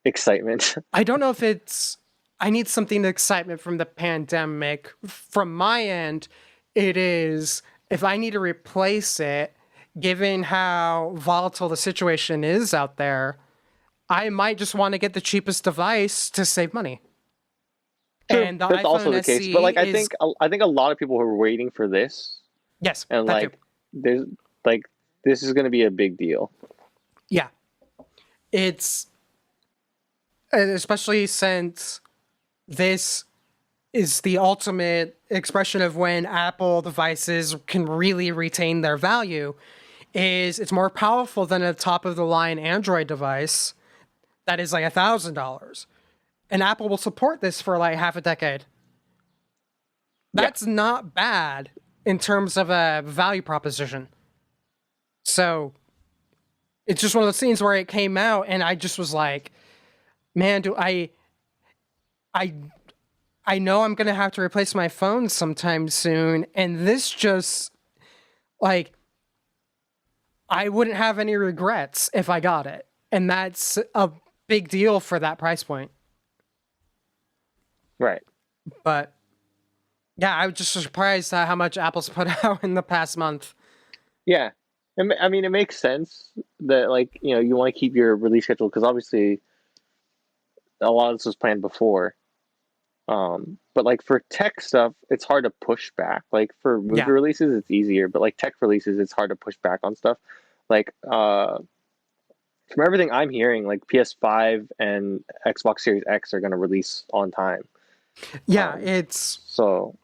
[SPEAKER 2] excitement.
[SPEAKER 1] I don't know if it's. I need something excitement from the pandemic. From my end, it is if I need to replace it, given how volatile the situation is out there, I might just want to get the cheapest device to save money.
[SPEAKER 2] True,
[SPEAKER 1] And the
[SPEAKER 2] that's also
[SPEAKER 1] iPhone
[SPEAKER 2] the case.
[SPEAKER 1] SE
[SPEAKER 2] But like,
[SPEAKER 1] is
[SPEAKER 2] I think a lot of people who are waiting for this,
[SPEAKER 1] yes,
[SPEAKER 2] and
[SPEAKER 1] that too.
[SPEAKER 2] like, there's like, this is going to be a big deal.
[SPEAKER 1] Yeah, it's especially since this is the ultimate expression of when Apple devices can really retain their value. Is it's more powerful than a top of the line Android device that is like $1,000, and Apple will support this for like half a decade.
[SPEAKER 2] Yeah.
[SPEAKER 1] That's not bad in terms of a value proposition. So it's just one of those things where it came out, and I just was like, man, I I know I'm gonna have to replace my phone sometime soon, and this just like I wouldn't have any regrets if I got it, and that's a big deal for that price point.
[SPEAKER 2] Right.
[SPEAKER 1] But yeah, I was just surprised at how much Apple's put out in the past month.
[SPEAKER 2] Yeah. I mean, it makes sense that like you want to keep your release schedule because obviously a lot of this was planned before. But like for tech stuff, it's hard to push back. Like for movie
[SPEAKER 1] Yeah.
[SPEAKER 2] releases, it's easier, but like tech releases, it's hard to push back on stuff. Like from everything I'm hearing, like PS5 and Xbox Series X are going to release on time.
[SPEAKER 1] Yeah,
[SPEAKER 2] Um,
[SPEAKER 1] it's
[SPEAKER 2] so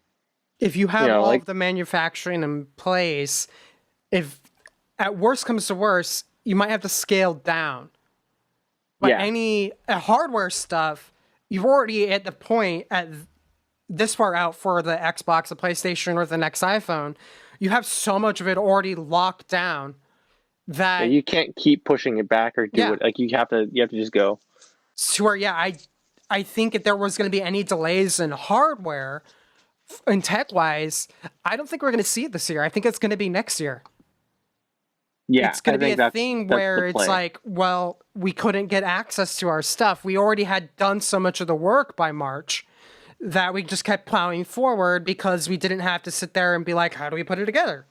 [SPEAKER 1] if you have all
[SPEAKER 2] like
[SPEAKER 1] of the manufacturing in place, if at worst comes to worst, you might have to scale down. But
[SPEAKER 2] yeah,
[SPEAKER 1] any hardware stuff, you've already at the point at this far out for the Xbox, the PlayStation, or the next iPhone, you have so much of it already locked down. that
[SPEAKER 2] you can't keep pushing it back or do
[SPEAKER 1] Yeah.
[SPEAKER 2] it. Like you have to just go.
[SPEAKER 1] sure, yeah, I think if there was going to be any delays in hardware and tech wise, I don't think we're going to see it this year. I think it's going to be next year.
[SPEAKER 2] Yeah,
[SPEAKER 1] It's going
[SPEAKER 2] I
[SPEAKER 1] to be
[SPEAKER 2] think
[SPEAKER 1] a
[SPEAKER 2] that's
[SPEAKER 1] thing
[SPEAKER 2] the
[SPEAKER 1] where it's
[SPEAKER 2] play.
[SPEAKER 1] like, well, we couldn't get access to our stuff. We already had done so much of the work by March that we just kept plowing forward because we didn't have to sit there and be like, how do we put it together?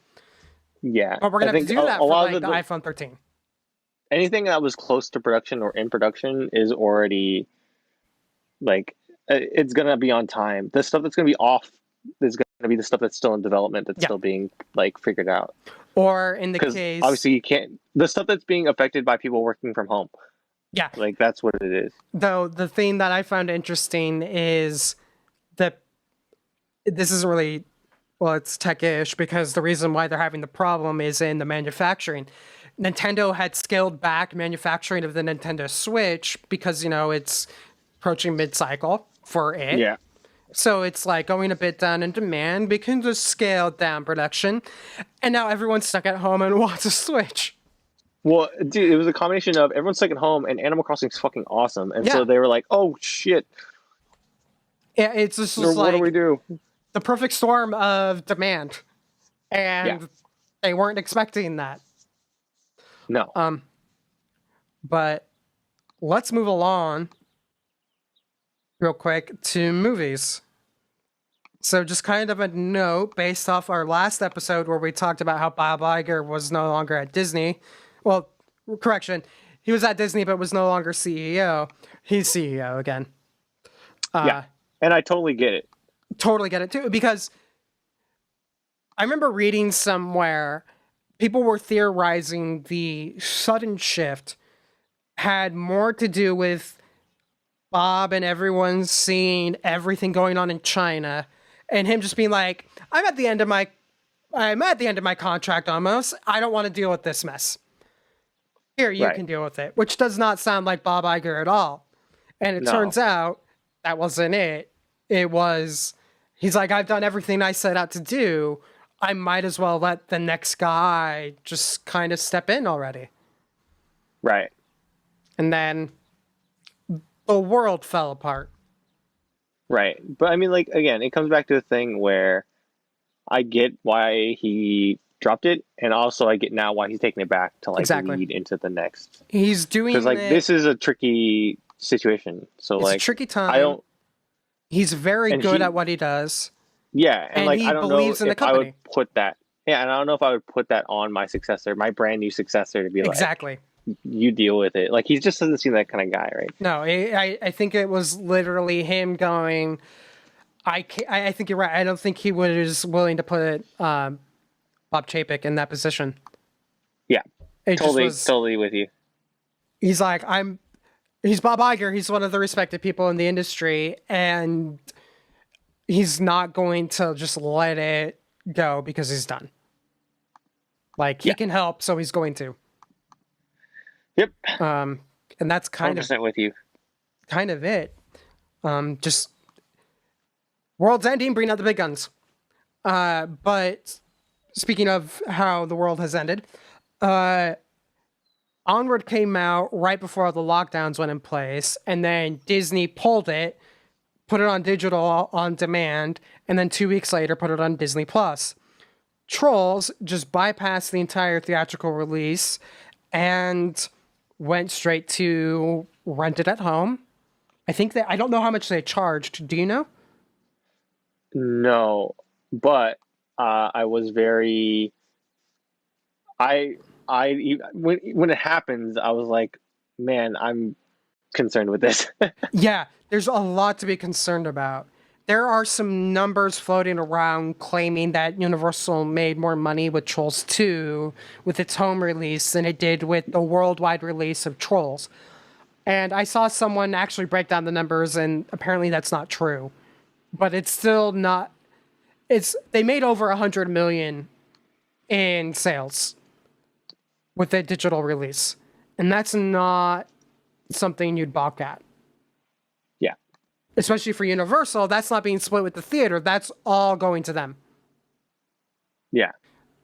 [SPEAKER 2] Yeah,
[SPEAKER 1] But we're
[SPEAKER 2] I
[SPEAKER 1] going to have
[SPEAKER 2] think
[SPEAKER 1] to do that
[SPEAKER 2] a
[SPEAKER 1] for
[SPEAKER 2] lot
[SPEAKER 1] like
[SPEAKER 2] of
[SPEAKER 1] the iPhone 13.
[SPEAKER 2] anything that was close to production or in production is already like it's gonna be on time. The stuff that's gonna be off is gonna be the stuff that's still in development that's
[SPEAKER 1] Yeah.
[SPEAKER 2] still being like figured out.
[SPEAKER 1] Or in the
[SPEAKER 2] Because
[SPEAKER 1] case,
[SPEAKER 2] obviously you can't the stuff that's being affected by people working from home.
[SPEAKER 1] yeah,
[SPEAKER 2] Like that's what it is.
[SPEAKER 1] though the thing that I found interesting is that this isn't really, well, it's tech-ish because the reason why they're having the problem is in the manufacturing. Nintendo had scaled back manufacturing of the Nintendo Switch because, it's approaching mid-cycle for it.
[SPEAKER 2] Yeah.
[SPEAKER 1] So it's like going a bit down in demand. We can just scale down production. And now everyone's stuck at home and wants a Switch.
[SPEAKER 2] Well, dude, it was a combination of everyone's stuck at home and Animal Crossing is fucking awesome, and so
[SPEAKER 1] Yeah.
[SPEAKER 2] they were like, "Oh shit,
[SPEAKER 1] Yeah, it's just
[SPEAKER 2] what
[SPEAKER 1] like
[SPEAKER 2] do we do?"
[SPEAKER 1] the perfect storm of demand. And
[SPEAKER 2] Yeah.
[SPEAKER 1] they weren't expecting that.
[SPEAKER 2] No.
[SPEAKER 1] But let's move along real quick to movies. So just kind of a note based off our last episode where we talked about how Bob Iger was no longer at Disney. Well, correction, he was at Disney but was no longer CEO. He's CEO again.
[SPEAKER 2] Yeah, and I totally get it.
[SPEAKER 1] Totally get it too, because I remember reading somewhere people were theorizing the sudden shift had more to do with Bob and everyone seeing everything going on in China and him just being like, I'm at the end of my contract almost. I don't want to deal with this mess. Here, you
[SPEAKER 2] Right.
[SPEAKER 1] can deal with it, which does not sound like Bob Iger at all. And it
[SPEAKER 2] No.
[SPEAKER 1] turns out that wasn't it. It was, he's like, I've done everything I set out to do. I might as well let the next guy just kind of step in already.
[SPEAKER 2] Right.
[SPEAKER 1] And then the world fell apart.
[SPEAKER 2] Right. But I mean, like, again, it comes back to the thing where I get why he dropped it, and also I get now why he's taking it back to, like,
[SPEAKER 1] Exactly.
[SPEAKER 2] lead into the next.
[SPEAKER 1] He's doing
[SPEAKER 2] Because, like,
[SPEAKER 1] it,
[SPEAKER 2] this is a tricky situation. So,
[SPEAKER 1] it's
[SPEAKER 2] like,
[SPEAKER 1] a tricky time.
[SPEAKER 2] I don't,
[SPEAKER 1] He's very
[SPEAKER 2] and
[SPEAKER 1] good
[SPEAKER 2] he-
[SPEAKER 1] at what he does.
[SPEAKER 2] yeah, and,
[SPEAKER 1] And
[SPEAKER 2] like,
[SPEAKER 1] he
[SPEAKER 2] I don't know
[SPEAKER 1] believes in the
[SPEAKER 2] if I would
[SPEAKER 1] company.
[SPEAKER 2] put that, yeah, and I don't know if I would put that on my successor, my brand new successor, to be like,
[SPEAKER 1] Exactly.
[SPEAKER 2] you deal with it. Like, he just doesn't seem that kind of guy, right?
[SPEAKER 1] No, I think it was literally him going, I think you're right. I don't think he was willing to put Bob Chapek in that position.
[SPEAKER 2] Yeah,
[SPEAKER 1] It
[SPEAKER 2] totally,
[SPEAKER 1] just was,
[SPEAKER 2] totally with you.
[SPEAKER 1] he's like, he's Bob Iger. He's one of the respected people in the industry, and he's not going to just let it go because he's done. Like, he
[SPEAKER 2] Yeah.
[SPEAKER 1] can help, so he's going to.
[SPEAKER 2] Yep,
[SPEAKER 1] And that's kind
[SPEAKER 2] 100% with you.
[SPEAKER 1] of it. Just world's ending, bring out the big guns. But speaking of how the world has ended, Onward came out right before the lockdowns went in place, and then Disney pulled it, put it on digital on demand, and then 2 weeks later put it on Disney Plus. Trolls just bypassed the entire theatrical release and went straight to rent it at home. I don't know how much they charged. Do you know?
[SPEAKER 2] No, but I was very. When it happens, I was like, man, I'm concerned with this.
[SPEAKER 1] Yeah, there's a lot to be concerned about. There are some numbers floating around claiming that Universal made more money with Trolls 2 with its home release than it did with the worldwide release of Trolls. And I saw someone actually break down the numbers, and apparently that's not true. But it's still not. They made over 100 million in sales with the digital release, and that's not something you'd balk at.
[SPEAKER 2] Yeah.
[SPEAKER 1] Especially for Universal, that's not being split with the theater. That's all going to them.
[SPEAKER 2] Yeah.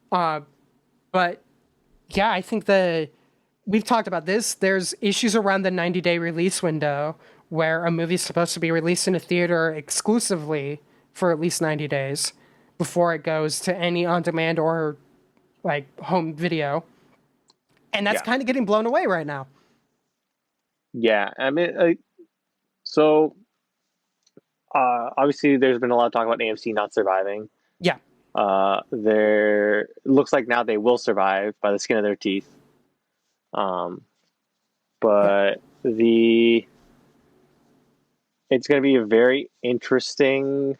[SPEAKER 1] But Yeah, I think we've talked about this. There's issues around the 90-day release window where a movie's supposed to be released in a theater exclusively for at least 90 days before it goes to any on-demand or like home video. And that's
[SPEAKER 2] Yeah.
[SPEAKER 1] kind of getting blown away right now.
[SPEAKER 2] Yeah, I mean, so obviously there's been a lot of talk about AMC not surviving.
[SPEAKER 1] Yeah.
[SPEAKER 2] There looks like now they will survive by the skin of their teeth. But it's going to be a very interesting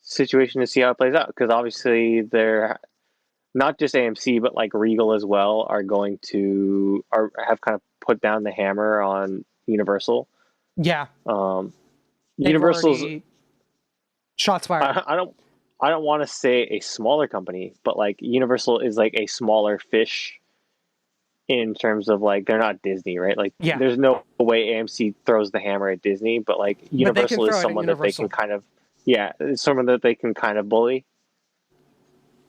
[SPEAKER 2] situation to see how it plays out, because obviously they're not just AMC but like Regal as well are going to have kind of put down the hammer on Universal.
[SPEAKER 1] Yeah.
[SPEAKER 2] Universal's
[SPEAKER 1] shots fired.
[SPEAKER 2] I don't want to say a smaller company, but like Universal is like a smaller fish in terms of like they're not Disney, right? Like there's no way AMC throws the hammer at Disney, but like Universal is someone that they can kind of it's someone that they can kind of bully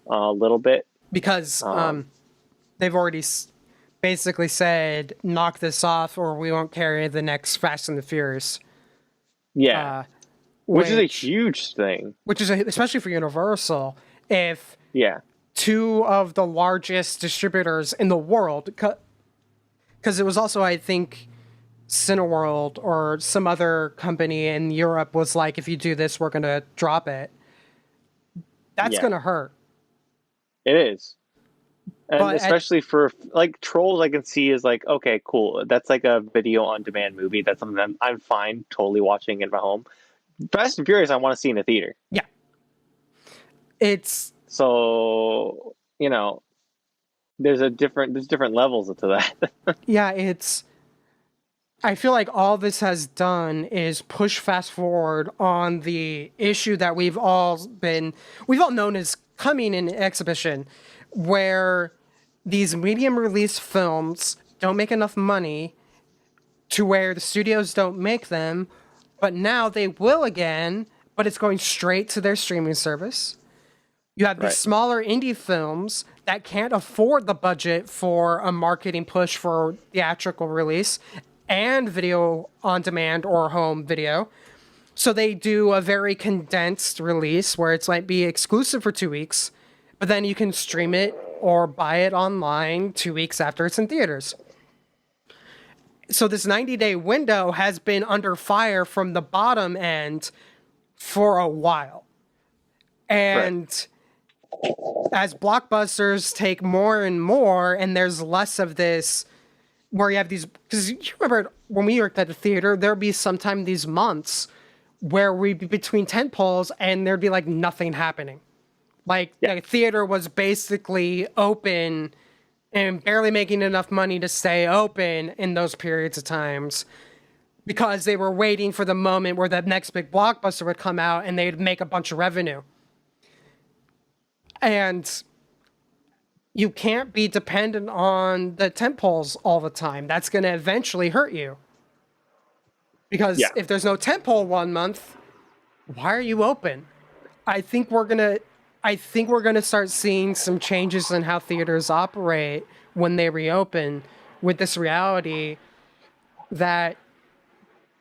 [SPEAKER 2] a little bit,
[SPEAKER 1] because they've already basically said knock this off or we won't carry the next Fast and the Furious.
[SPEAKER 2] Yeah. Which is a huge thing.
[SPEAKER 1] Which is especially for Universal. If two of the largest distributors in the world, because it was also, I think, Cineworld or some other company in Europe was like, if you do this, we're going to drop it. That's going to hurt.
[SPEAKER 2] It is. And but especially for like Trolls, I can see is like, okay, cool. That's like a video on demand movie. That's something that I'm fine totally watching at my home. Fast and Furious, I want to see in a theater.
[SPEAKER 1] Yeah. It's
[SPEAKER 2] so, you know, there's different levels to that.
[SPEAKER 1] Yeah, I feel like all this has done is push fast forward on the issue that we've all known as coming in exhibition, where these medium release films don't make enough money to where the studios don't make them, but now they will again, but it's going straight to their streaming service. You have these smaller indie films that can't afford the budget for a marketing push for theatrical release and video on demand or home video. So they do a very condensed release where it's like be exclusive for 2 weeks, but then you can stream it or buy it online 2 weeks after it's in theaters. So this 90-day window has been under fire from the bottom end for a while. And as blockbusters take more and more, and there's less of this where you have these, because you remember when we worked at the theater, there'd be sometime these months where we'd be between tent poles and there'd be like nothing happening. Like the theater was basically open and barely making enough money to stay open in those periods of times because they were waiting for the moment where the next big blockbuster would come out and they'd make a bunch of revenue. And you can't be dependent on the tentpoles all the time. That's going to eventually hurt you. Because if there's no tentpole one month, why are you open? I think we're gonna start seeing some changes in how theaters operate when they reopen, with this reality that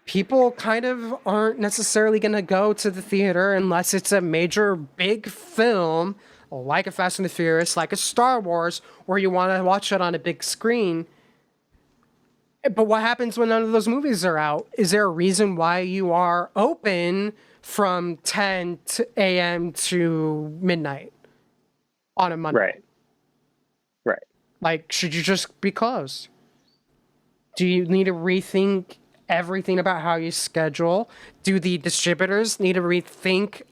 [SPEAKER 1] people kind of aren't necessarily gonna go to the theater unless it's a major big film like a Fast and the Furious, like a Star Wars, where you want to watch it on a big screen. But what happens when none of those movies are out? Is there a reason why you are open from 10 a.m. to midnight on a Monday?
[SPEAKER 2] Right.
[SPEAKER 1] Like, should you just be closed? Do you need to rethink everything about how you schedule? Do the distributors need to rethink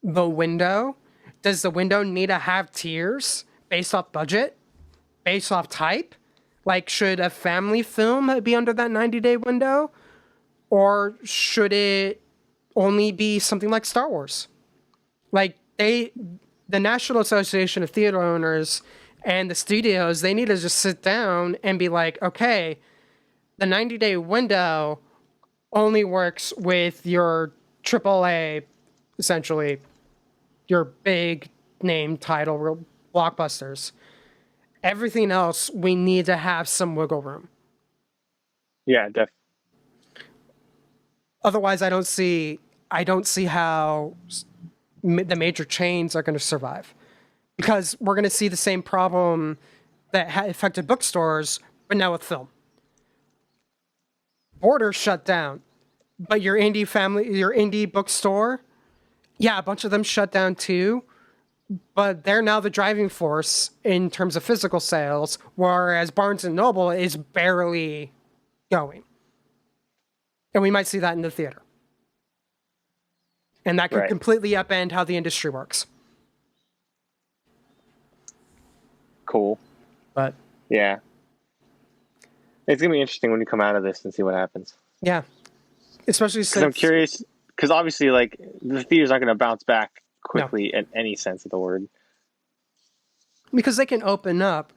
[SPEAKER 1] the window? Does the window need to have tiers based off budget, based off type? Like, should a family film be under that 90-day window? Or should it only be something like Star Wars? Like, the National Association of Theater Owners and the studios, they need to just sit down and be like, okay, the 90-day window only works with your AAA, essentially, your big name title blockbusters. Everything else, we need to have some wiggle room.
[SPEAKER 2] Yeah, definitely.
[SPEAKER 1] Otherwise, I don't see how the major chains are going to survive, because we're going to see the same problem that affected bookstores, but now with film. Borders shut down, but your indie bookstore, yeah, a bunch of them shut down too. But they're now the driving force in terms of physical sales, whereas Barnes and Noble is barely going. And we might see that in the theater. And that could
[SPEAKER 2] Right.
[SPEAKER 1] completely upend how the industry works.
[SPEAKER 2] Cool.
[SPEAKER 1] But
[SPEAKER 2] Yeah. It's gonna be interesting when we come out of this and see what happens.
[SPEAKER 1] yeah, especially
[SPEAKER 2] Because I'm
[SPEAKER 1] since
[SPEAKER 2] curious. Because obviously, like, the theater's not gonna bounce back quickly in any sense of the word.
[SPEAKER 1] because they can open up,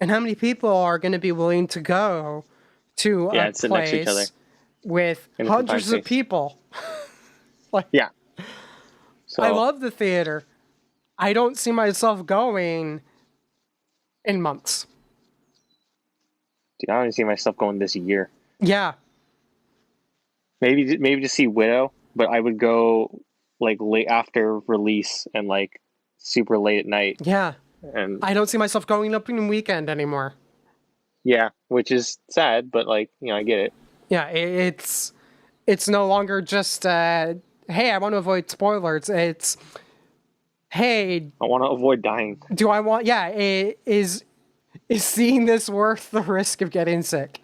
[SPEAKER 1] and how many people are going to be willing to go to
[SPEAKER 2] Yeah,
[SPEAKER 1] a
[SPEAKER 2] sit next to each other
[SPEAKER 1] place with
[SPEAKER 2] in a
[SPEAKER 1] hundreds
[SPEAKER 2] confined
[SPEAKER 1] of
[SPEAKER 2] space.
[SPEAKER 1] people?
[SPEAKER 2] Yeah. So
[SPEAKER 1] I love the theater. I don't see myself going in months.
[SPEAKER 2] dude, I don't even see myself going this year.
[SPEAKER 1] Yeah,
[SPEAKER 2] Maybe to see Widow, but I would go like late after release and like super late at night.
[SPEAKER 1] yeah.
[SPEAKER 2] And
[SPEAKER 1] I don't see myself going opening weekend anymore.
[SPEAKER 2] yeah, which is sad, but like, I get it.
[SPEAKER 1] Yeah, it's no longer just hey, I want to avoid spoilers. It's hey,
[SPEAKER 2] I want to avoid dying.
[SPEAKER 1] do I want? Yeah, is seeing this worth the risk of getting sick?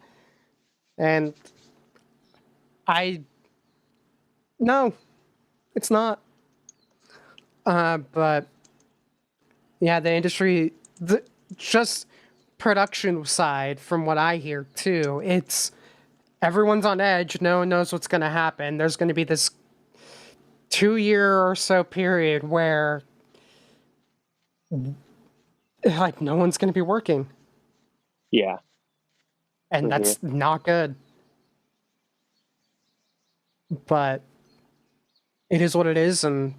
[SPEAKER 1] And no, it's not. But yeah, the industry, just production side, from what I hear too, it's everyone's on edge. No one knows what's going to happen. There's going to be this 2-year or so period where like no one's going to be working,
[SPEAKER 2] Yeah.
[SPEAKER 1] and that's not good. But it is what it is, and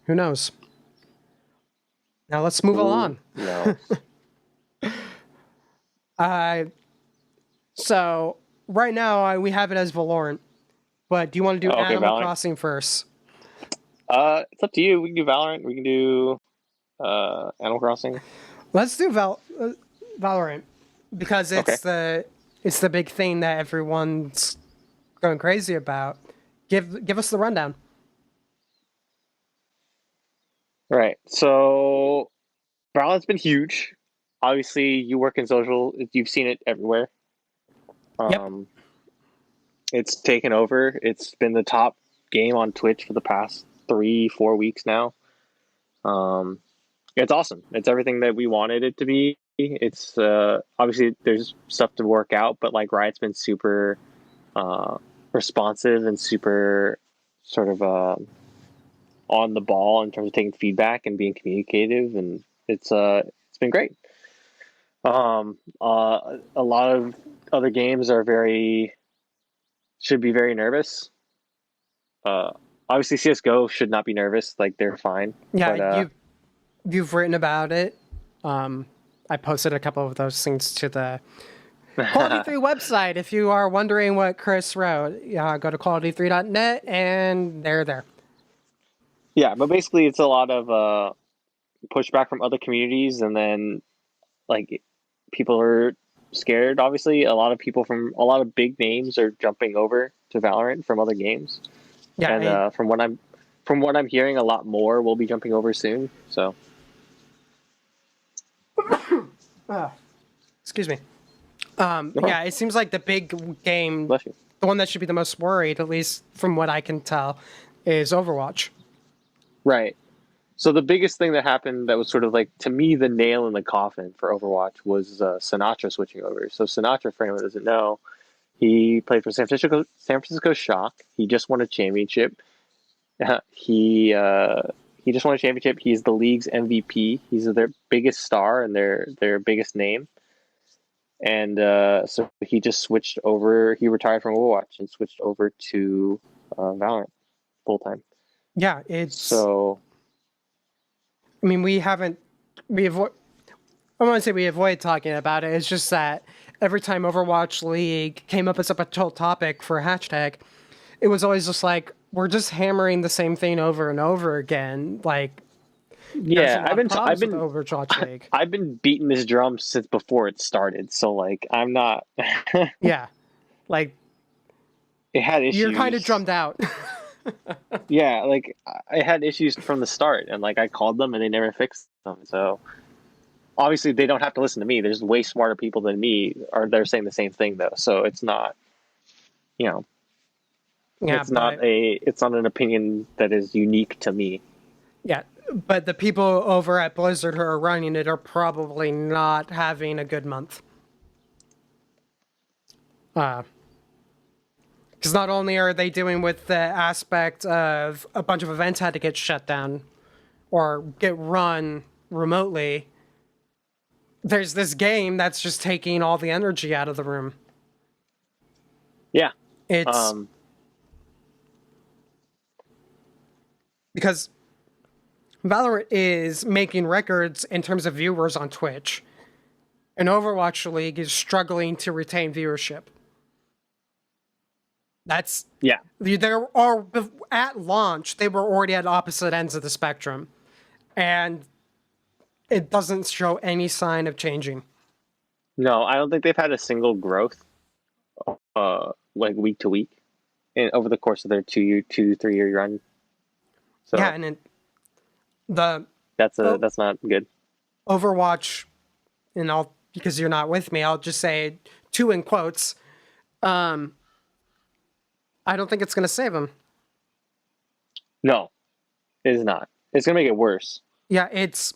[SPEAKER 1] who knows? Now let's move along.
[SPEAKER 2] No.
[SPEAKER 1] So right now we have it as Valorant, but do you want to do
[SPEAKER 2] Oh, okay,
[SPEAKER 1] Animal
[SPEAKER 2] Valorant.
[SPEAKER 1] Crossing first?
[SPEAKER 2] It's up to you. We can do Valorant. We can do Animal Crossing.
[SPEAKER 1] Let's do Valorant, because it's the big thing that everyone's going crazy about. Give us the rundown.
[SPEAKER 2] Right. So Valorant's been huge. Obviously, you work in social. You've seen it everywhere.
[SPEAKER 1] Yep.
[SPEAKER 2] It's taken over. It's been the top game on Twitch for the past 3-4 weeks now. It's awesome. It's everything that we wanted it to be. It's obviously there's stuff to work out, but like Riot's been super responsive and super sort of on the ball in terms of taking feedback and being communicative, and it's been great. A lot of other games should be very nervous. Obviously, CS:GO should not be nervous. Like, they're fine.
[SPEAKER 1] Yeah,
[SPEAKER 2] But,
[SPEAKER 1] you've written about it. I posted a couple of those things to the Quality 3 website. If you are wondering what Chris wrote, go to quality3.net and they're there.
[SPEAKER 2] yeah, but basically, it's a lot of pushback from other communities, and then like people are scared. Obviously, a lot of people from a lot of big names are jumping over to Valorant from other games,
[SPEAKER 1] Yeah,
[SPEAKER 2] and from what I'm hearing, a lot more will be jumping over soon. So
[SPEAKER 1] excuse me. Yeah, it seems like the big game,
[SPEAKER 2] bless you.
[SPEAKER 1] the one that should be the most worried, at least from what I can tell, is Overwatch.
[SPEAKER 2] Right. So the biggest thing that happened that was sort of like, to me, the nail in the coffin for Overwatch was Sinatra switching over. So Sinatra, for anyone who doesn't know, he played for San Francisco Shock. He just won a championship. He just won a championship. He's the league's MVP. He's their biggest star and their biggest name. And so he just switched over. He retired from Overwatch and switched over to Valorant full time.
[SPEAKER 1] Yeah, it's.
[SPEAKER 2] So
[SPEAKER 1] I mean, we I want to say we avoid talking about it. It's just that every time Overwatch League came up as a potential topic for a hashtag, it was always just like we're just hammering the same thing over and over again. Like there's a
[SPEAKER 2] Yeah,
[SPEAKER 1] lot of problems with Overwatch League.
[SPEAKER 2] I've been beating this drum since before it started. So like I'm not.
[SPEAKER 1] Yeah, like
[SPEAKER 2] It had
[SPEAKER 1] you're kind of
[SPEAKER 2] issues.
[SPEAKER 1] drummed out.
[SPEAKER 2] Yeah, like I had issues from the start, and like I called them and they never fixed them. So obviously they don't have to listen to me. There's way smarter people than me are they're saying the same thing though. So it's not, you know,
[SPEAKER 1] Yeah,
[SPEAKER 2] it's not an opinion that is unique to me.
[SPEAKER 1] yeah, but the people over at Blizzard who are running it are probably not having a good month. Because not only are they dealing with the aspect of a bunch of events had to get shut down or get run remotely, there's this game that's just taking all the energy out of the room.
[SPEAKER 2] Yeah.
[SPEAKER 1] It's because Valorant is making records in terms of viewers on Twitch, and Overwatch League is struggling to retain viewership. That's
[SPEAKER 2] Yeah.
[SPEAKER 1] there are at launch they were already at opposite ends of the spectrum, and it doesn't show any sign of changing.
[SPEAKER 2] No, I don't think they've had a single growth like week to week over the course of their 3 year run. So
[SPEAKER 1] Yeah, and the
[SPEAKER 2] that's not good.
[SPEAKER 1] Overwatch, and I'll because you're not with me, I'll just say two in quotes. I don't think it's going to save him.
[SPEAKER 2] No, it is not. It's gonna make it worse.
[SPEAKER 1] Yeah, it's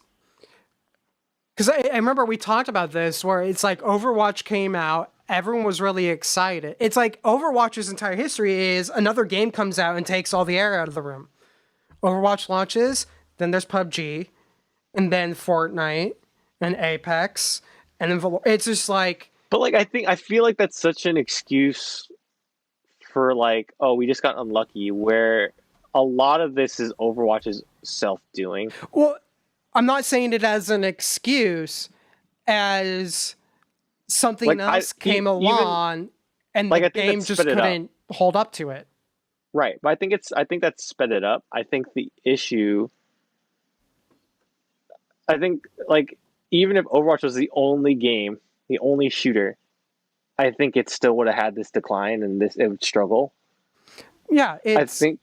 [SPEAKER 1] because I remember we talked about this where it's like Overwatch came out, everyone was really excited. It's like Overwatch's entire history is another game comes out and takes all the air out of the room. Overwatch launches, then there's PUBG, and then Fortnite, and Apex, and then it's just like.
[SPEAKER 2] But like I feel like that's such an excuse for like, oh, we just got unlucky, where a lot of this is Overwatch's self doing.
[SPEAKER 1] Well, I'm not saying it as an excuse, as something
[SPEAKER 2] Like,
[SPEAKER 1] else came along, and
[SPEAKER 2] like,
[SPEAKER 1] the
[SPEAKER 2] I think
[SPEAKER 1] game
[SPEAKER 2] that
[SPEAKER 1] just
[SPEAKER 2] sped it up.
[SPEAKER 1] couldn't hold up to it.
[SPEAKER 2] Right, but I think that's sped it up. I think the issue, I think like even if Overwatch was the only game, the only shooter, I think it still would have had this decline and this it would struggle.
[SPEAKER 1] Yeah,
[SPEAKER 2] I
[SPEAKER 1] it's.
[SPEAKER 2] think,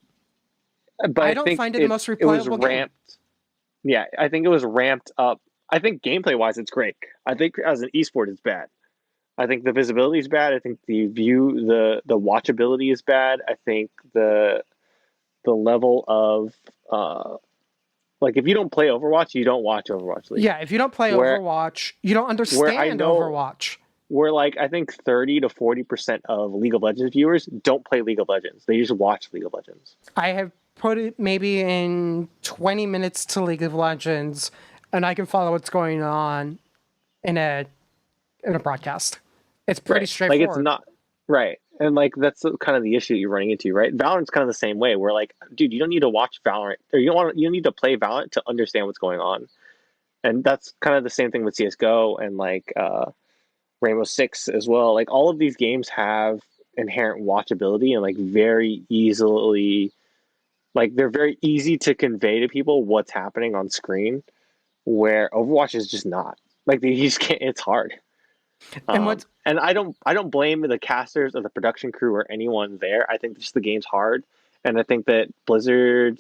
[SPEAKER 2] but
[SPEAKER 1] I
[SPEAKER 2] I
[SPEAKER 1] don't
[SPEAKER 2] think
[SPEAKER 1] find it the most
[SPEAKER 2] it was
[SPEAKER 1] replayable game.
[SPEAKER 2] ramped. Yeah, I think it was ramped up. I think gameplay wise, it's great. I think as an esport, it's bad. I think the visibility is bad. I think the watchability is bad. I think the level of like if you don't play Overwatch, you don't watch Overwatch League.
[SPEAKER 1] Yeah, if you don't play
[SPEAKER 2] Where
[SPEAKER 1] Overwatch, you don't
[SPEAKER 2] I
[SPEAKER 1] understand
[SPEAKER 2] know
[SPEAKER 1] Overwatch.
[SPEAKER 2] where like I think 30 to 40% of League of Legends viewers don't play League of Legends. They just watch League of Legends.
[SPEAKER 1] I have put it maybe in 20 minutes to League of Legends, and I can follow what's going on in a broadcast. It's pretty
[SPEAKER 2] Right.
[SPEAKER 1] straightforward.
[SPEAKER 2] Like it's not right. And like that's kind of the issue you're running into, right? Valorant's kind of the same way. Where like, dude, you don't need to watch Valorant, or you don't need to play Valorant to understand what's going on. And that's kind of the same thing with CS:GO and like Rainbow Six as well. Like all of these games have inherent watchability and like very easily, like they're very easy to convey to people what's happening on screen. Where Overwatch is just not. Like you just can't. It's hard. And I don't blame the casters or the production crew or anyone there. I think just the game's hard, and I think that Blizzard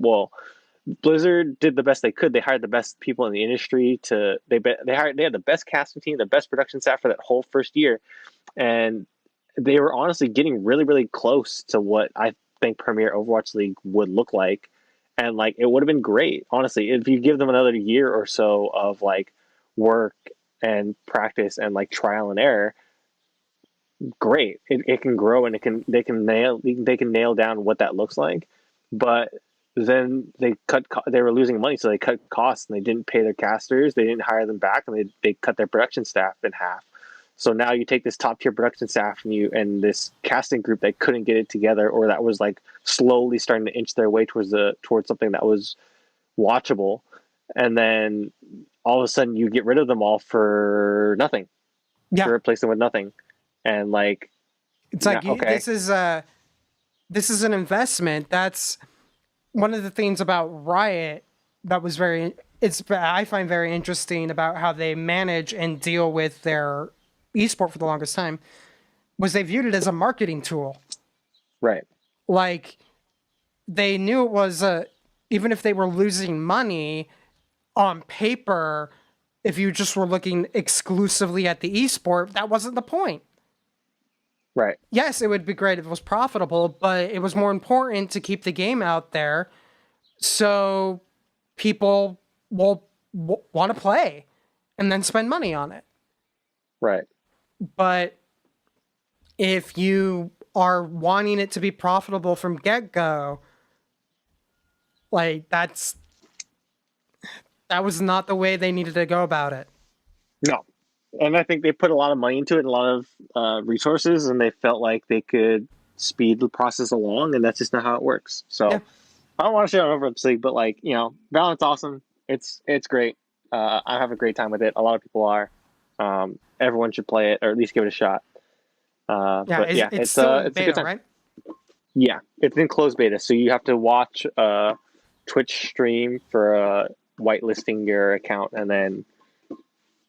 [SPEAKER 2] did the best they could. They hired the best people in the industry they had the best casting team, the best production staff for that whole first year, and they were honestly getting really really close to what I think Premier Overwatch League would look like, and like it would have been great honestly if you give them another year or so of like work and practice and like trial and error. Great, it can grow and they can nail down what that looks like, but then they were losing money, so they cut costs and they didn't pay their casters, they didn't hire them back, and they cut their production staff in half. So now you take this top tier production staff and this casting group that couldn't get it together, or that was like slowly starting to inch their way towards something that was watchable, and then all of a sudden you get rid of them all for nothing.
[SPEAKER 1] Yeah,
[SPEAKER 2] To replace them with nothing, and like,
[SPEAKER 1] it's like
[SPEAKER 2] okay,
[SPEAKER 1] this is an investment. That's one of the things about Riot that was I find very interesting about how they manage and deal with their esport for the longest time was they viewed it as a marketing tool.
[SPEAKER 2] right,
[SPEAKER 1] Like they knew it was even if they were losing money on paper, if you just were looking exclusively at the esport, that wasn't the point.
[SPEAKER 2] right,
[SPEAKER 1] Yes, it would be great if it was profitable, but it was more important to keep the game out there so people will want to play and then spend money on it.
[SPEAKER 2] right.
[SPEAKER 1] But if you are wanting it to be profitable from get-go, like that was not the way they needed to go about it.
[SPEAKER 2] No, and I think they put a lot of money into it, and a lot of resources, and they felt like they could speed the process along, and that's just not how it works. So
[SPEAKER 1] Yeah.
[SPEAKER 2] I don't want to shit on Overwatch League, but like, Valorant's awesome. It's great. I have a great time with it. A lot of people are. Everyone should play it, or at least give it a shot. But yeah,
[SPEAKER 1] it's still in
[SPEAKER 2] it's a
[SPEAKER 1] beta,
[SPEAKER 2] good time.
[SPEAKER 1] right?
[SPEAKER 2] Yeah, it's in closed beta, so you have to watch Twitch stream for whitelisting your account, and then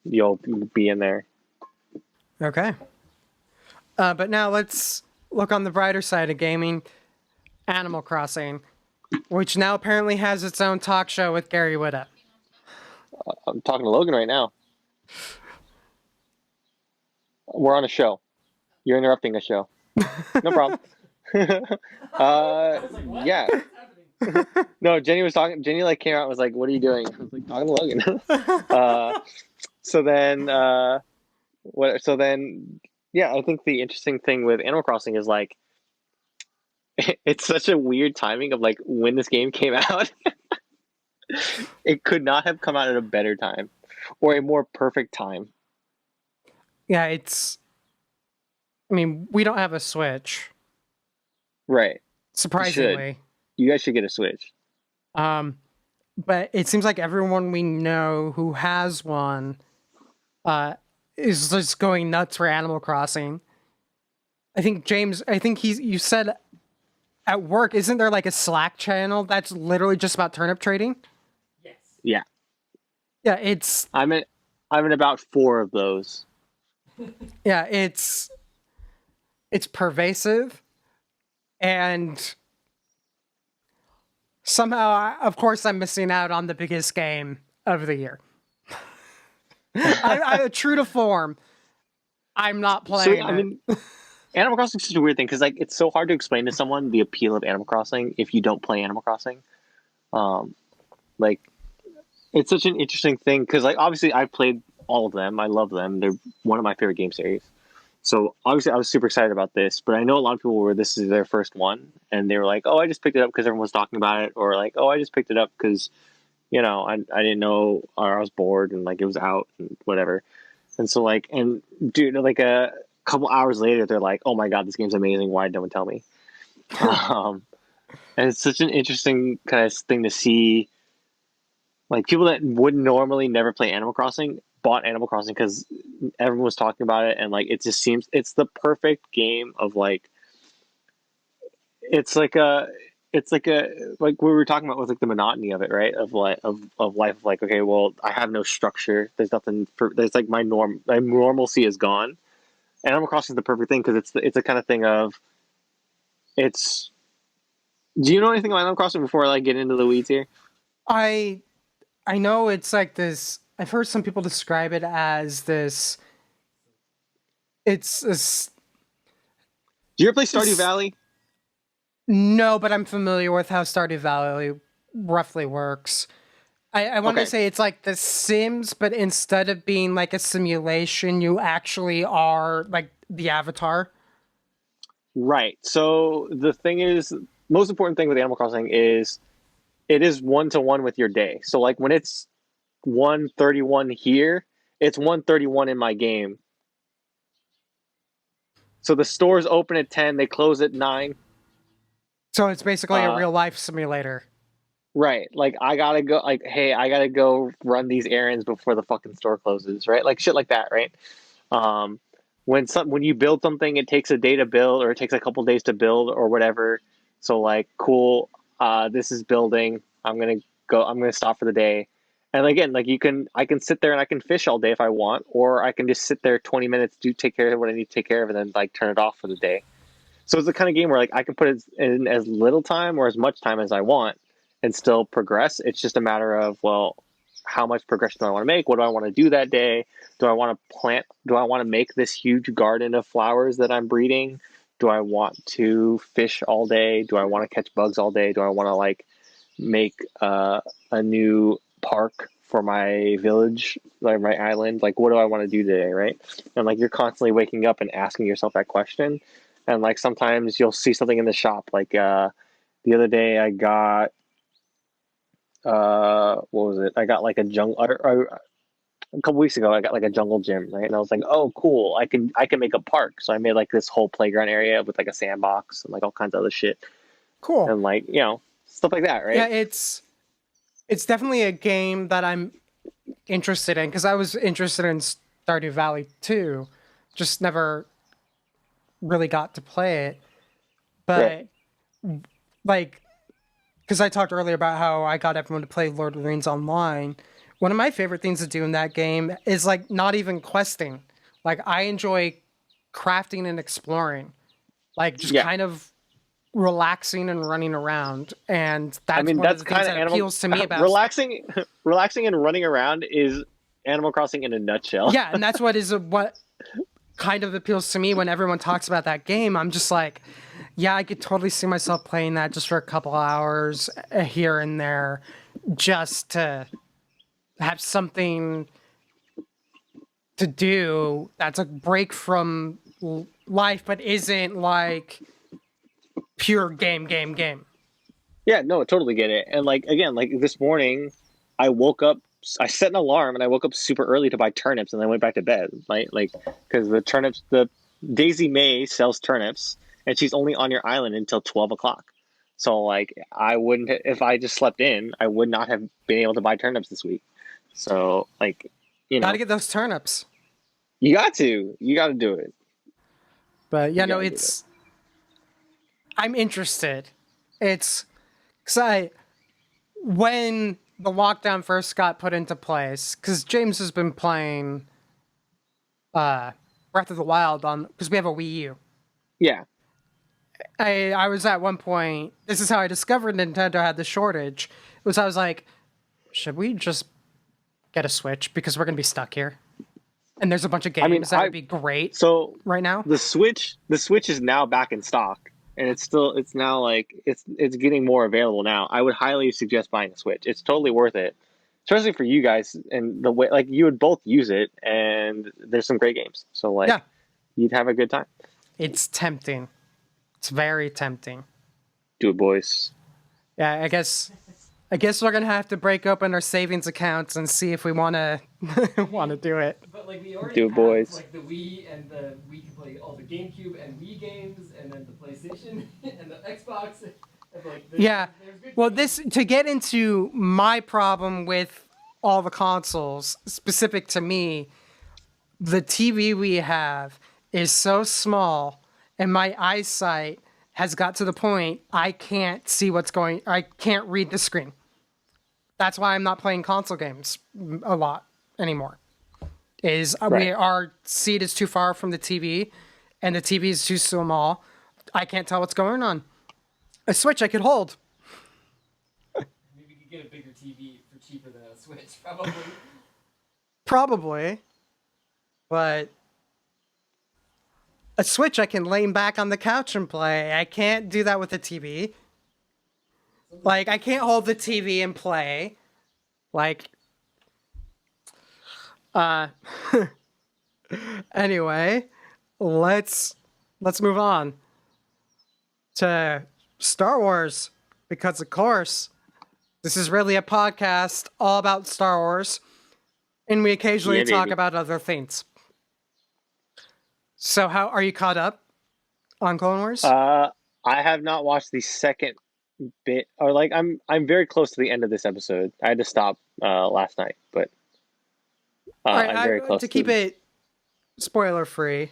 [SPEAKER 2] you'll be in there.
[SPEAKER 1] Okay. But now let's look on the brighter side of gaming. Animal Crossing, which now apparently has its own talk show with Gary Whitta.
[SPEAKER 2] I'm talking to Logan right now. We're on a show. You're interrupting a show. No problem. Yeah. No, Jenny was talking. Jenny like came out and was like, "What are you doing?" I was like, "Talking to Logan." So then, what? So then, yeah. I think the interesting thing with Animal Crossing is like, it's such a weird timing of like when this game came out. It could not have come out at a better time, or a more perfect time.
[SPEAKER 1] Yeah, I mean, we don't have a Switch,
[SPEAKER 2] Right.
[SPEAKER 1] surprisingly.
[SPEAKER 2] You guys should get a Switch.
[SPEAKER 1] But it seems like everyone we know who has one is just going nuts for Animal Crossing. I think James, you said at work, isn't there like a Slack channel that's literally just about turnip trading?
[SPEAKER 3] Yes.
[SPEAKER 2] Yeah.
[SPEAKER 1] Yeah, it's
[SPEAKER 2] I'm in about 4 of those.
[SPEAKER 1] yeah, it's pervasive, and somehow, of course, I'm missing out on the biggest game of the year. True to form, I'm not playing
[SPEAKER 2] I mean, Animal Crossing is such a weird thing because like it's so hard to explain to someone the appeal of Animal Crossing if you don't play Animal Crossing. Like it's such an interesting thing because like obviously I played all of them. I love them. They're one of my favorite game series. So obviously I was super excited about this, but I know a lot of people were this is their first one, and they were like, "Oh, I just picked it up because everyone was talking about it," or like, "Oh, I just picked it up because I didn't know, or I was bored and like it was out and whatever." And so like, and dude, like a couple hours later, they're like, "Oh my god, this game's amazing! Why did no one tell me?" And it's such an interesting kind of thing to see. Like people that would normally never play Animal Crossing bought Animal Crossing because everyone was talking about it, and like it just seems it's the perfect game of like it's like a like we were talking about with like the monotony of it, right? Of like of life, of like, okay, well, I have no structure. There's nothing for there's like my normalcy is gone. Animal Crossing is the perfect thing because it's the kind of thing of it's. Do you know anything about Animal Crossing before I like get into the weeds here?
[SPEAKER 1] I know it's like this. I've heard some people describe it as this. It's this.
[SPEAKER 2] Do you ever play Stardew Valley?
[SPEAKER 1] No, but I'm familiar with how Stardew Valley roughly works. I want to say it's like The Sims, but instead of being like a simulation, you actually are like the avatar.
[SPEAKER 2] Right. So the thing is, most important thing with Animal Crossing is it is 1-to-1 with your day. So like when it's 1:31 here, it's 1:31 in my game. So the stores open at 10, they close at 9.
[SPEAKER 1] So it's basically a real life simulator.
[SPEAKER 2] Right. Like I gotta go like, hey, I gotta go run these errands before the fucking store closes, right? Like shit like that, right? Um when you build something, it takes a day to build or it takes a couple days to build or whatever. So like, cool, this is building. I'm gonna stop for the day. And again, like I can sit there and I can fish all day if I want, or I can just sit there 20 minutes, do take care of what I need to take care of, and then like turn it off for the day. So it's the kind of game where like I can put it in as little time or as much time as I want and still progress. It's just a matter of, well, how much progression do I want to make? What do I want to do that day? Do I want to plant? Do I want to make this huge garden of flowers that I'm breeding? Do I want to fish all day? Do I want to catch bugs all day? Do I want to like make a new park for my village, like my island? Like, what do I want to do today, right? And like, you're constantly waking up and asking yourself that question. And like, sometimes you'll see something in the shop. Like, the other day, I got what was it? I got like a jungle. A couple weeks ago, I got like a jungle gym, right? And I was like, oh, cool! I can make a park. So I made like this whole playground area with like a sandbox and like all kinds of other shit,
[SPEAKER 1] Cool.
[SPEAKER 2] and like stuff like that, right?
[SPEAKER 1] Yeah, it's definitely a game that I'm interested in because I was interested in Stardew Valley too, just never really got to play it. But
[SPEAKER 2] Right.
[SPEAKER 1] like, because I talked earlier about how I got everyone to play Lord of the Rings online. One of my favorite things to do in that game is like not even questing. Like I enjoy crafting and exploring, like just
[SPEAKER 2] Yeah.
[SPEAKER 1] kind of relaxing and running around, and
[SPEAKER 2] I
[SPEAKER 1] that's
[SPEAKER 2] mean,
[SPEAKER 1] one of
[SPEAKER 2] that's
[SPEAKER 1] the things
[SPEAKER 2] kind of
[SPEAKER 1] that
[SPEAKER 2] animal
[SPEAKER 1] appeals to me about
[SPEAKER 2] relaxing. Relaxing and running around is Animal Crossing in a nutshell.
[SPEAKER 1] yeah, and that's what kind of appeals to me when everyone talks about that game. I'm just like, yeah, I could totally see myself playing that just for a couple hours here and there, just to have something to do that's a break from life, but isn't like pure game.
[SPEAKER 2] Yeah, no, I totally get it. And like again, like this morning, I woke up. I set an alarm and I woke up super early to buy turnips, and then went back to bed. Right, like because the Daisy May sells turnips, and she's only on your island until 12 o'clock. So like, I wouldn't if I just slept in, I would not have been able to buy turnips this week. So like,
[SPEAKER 1] Got to get those turnips.
[SPEAKER 2] you got to do it.
[SPEAKER 1] But yeah,
[SPEAKER 2] You
[SPEAKER 1] no,
[SPEAKER 2] gotta do it.
[SPEAKER 1] I'm interested. It's because when the lockdown first got put into place, because James has been playing Breath of the Wild on, because we have a Wii U.
[SPEAKER 2] Yeah,
[SPEAKER 1] I was at one point, this is how I discovered Nintendo had the shortage. I was like, should we just get a Switch because we're going to be stuck here? And there's a bunch of games
[SPEAKER 2] I mean,
[SPEAKER 1] that would be great
[SPEAKER 2] so
[SPEAKER 1] right now.
[SPEAKER 2] the Switch is now back in stock, and it's now like it's getting more available now. I would highly suggest buying a Switch. It's totally worth it, especially for you guys, and the way like you would both use it, and there's some great games. So like,
[SPEAKER 1] Yeah,
[SPEAKER 2] you'd have a good time.
[SPEAKER 1] it's tempting. It's very tempting.
[SPEAKER 2] Do it, boys.
[SPEAKER 1] Yeah, I guess we're gonna have to break open our savings accounts and see if we wanna wanna do it.
[SPEAKER 3] But like we already
[SPEAKER 2] Do it,
[SPEAKER 3] have
[SPEAKER 2] boys.
[SPEAKER 3] like the Wii and the we can play all the GameCube and Wii games and then the PlayStation and the Xbox. And like
[SPEAKER 1] Yeah.
[SPEAKER 3] there's good
[SPEAKER 1] Well,
[SPEAKER 3] games.
[SPEAKER 1] this to get into my problem with all the consoles specific to me, the TV we have is so small and my eyesight has got to the point I can't see I can't read the screen. That's why I'm not playing console games a lot anymore.
[SPEAKER 2] Right.
[SPEAKER 1] Our seat is too far from the TV and the TV is too small. I can't tell what's going on. A Switch I could hold.
[SPEAKER 3] Maybe we could get a bigger TV for cheaper than a Switch, probably.
[SPEAKER 1] Probably. But a Switch I can lean back on the couch and play. I can't do that with a TV. Like I can't hold the TV and play. Like uh anyway, let's move on to Star Wars because of course this is really a podcast all about Star Wars and we occasionally
[SPEAKER 2] Yeah,
[SPEAKER 1] talk
[SPEAKER 2] baby.
[SPEAKER 1] about other things. So how are you caught up on Clone Wars?
[SPEAKER 2] I have not watched the second bit, or like I'm very close to the end of this episode. I had to stop last night, but
[SPEAKER 1] All right,
[SPEAKER 2] I'm very close
[SPEAKER 1] to keep it spoiler free.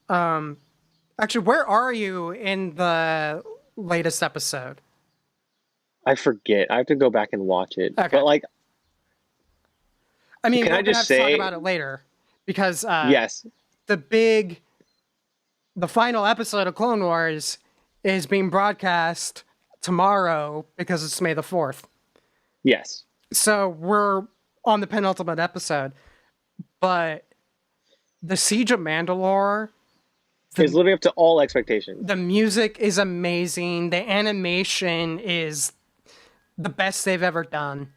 [SPEAKER 1] Actually, where are you in the latest episode?
[SPEAKER 2] I forget. I have to go back and watch it.
[SPEAKER 1] Okay.
[SPEAKER 2] But like,
[SPEAKER 1] I mean,
[SPEAKER 2] can
[SPEAKER 1] we're
[SPEAKER 2] I
[SPEAKER 1] gonna
[SPEAKER 2] just
[SPEAKER 1] have to talk
[SPEAKER 2] say
[SPEAKER 1] about it later because
[SPEAKER 2] yes?
[SPEAKER 1] the final episode of Clone Wars is being broadcast tomorrow because it's May the 4th.
[SPEAKER 2] Yes.
[SPEAKER 1] So we're on the penultimate episode, but the Siege of Mandalore,
[SPEAKER 2] It's living up to all expectations.
[SPEAKER 1] the music is amazing. The animation is the best they've ever done.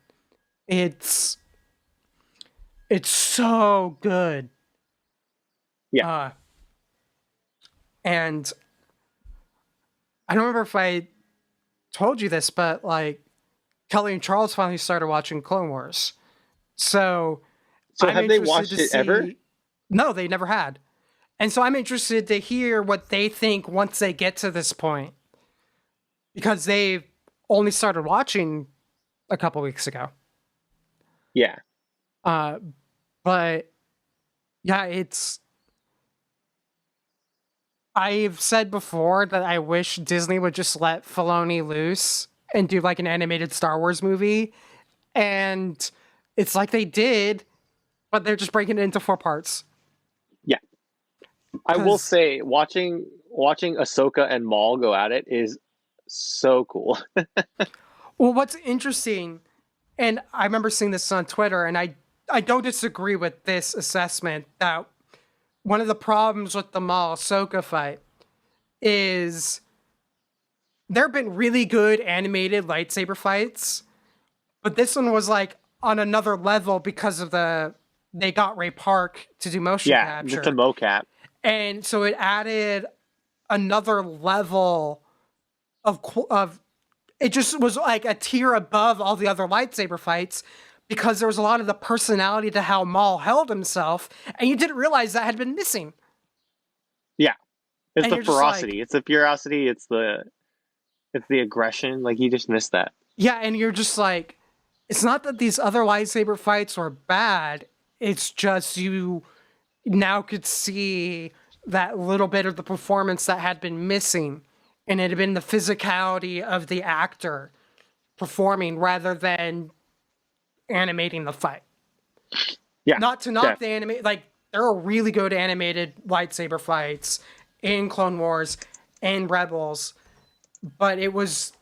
[SPEAKER 1] It's so good.
[SPEAKER 2] Yeah.
[SPEAKER 1] And I don't remember if I told you this, but like Kelly and Charles finally started watching Clone Wars. So I'm
[SPEAKER 2] have they
[SPEAKER 1] interested
[SPEAKER 2] watched
[SPEAKER 1] to
[SPEAKER 2] it ever?
[SPEAKER 1] No, they never had. And so I'm interested to hear what they think once they get to this point. Because they only started watching a couple weeks ago.
[SPEAKER 2] Yeah.
[SPEAKER 1] But yeah, I've said before that I wish Disney would just let Filoni loose and do like an animated Star Wars movie. And it's like they did, but they're just breaking it into 4 parts.
[SPEAKER 2] Yeah. I will say watching Ahsoka and Maul go at it is so cool.
[SPEAKER 1] Well, what's interesting, and I remember seeing this on Twitter, and I don't disagree with this assessment, that one of the problems with the Maul Ahsoka fight is there have been really good animated lightsaber fights, but this one was like on another level because of they got Ray Park to do motion capture.
[SPEAKER 2] It's a mocap.
[SPEAKER 1] And so it added another level of it just was like a tier above all the other lightsaber fights because there was a lot of the personality to how Maul held himself, and you didn't realize that had been missing.
[SPEAKER 2] Yeah. It's
[SPEAKER 1] And
[SPEAKER 2] the
[SPEAKER 1] you're just
[SPEAKER 2] ferocity. It's the ferocity. It's the aggression. Like, you just missed that.
[SPEAKER 1] Yeah, and you're just like, it's not that these other lightsaber fights were bad. It's just you now could see that little bit of the performance that had been missing. And it had been the physicality of the actor performing rather than animating the fight.
[SPEAKER 2] Yeah.
[SPEAKER 1] Not to knock the anime, like, there are really good animated lightsaber fights in Clone Wars and Rebels, but it was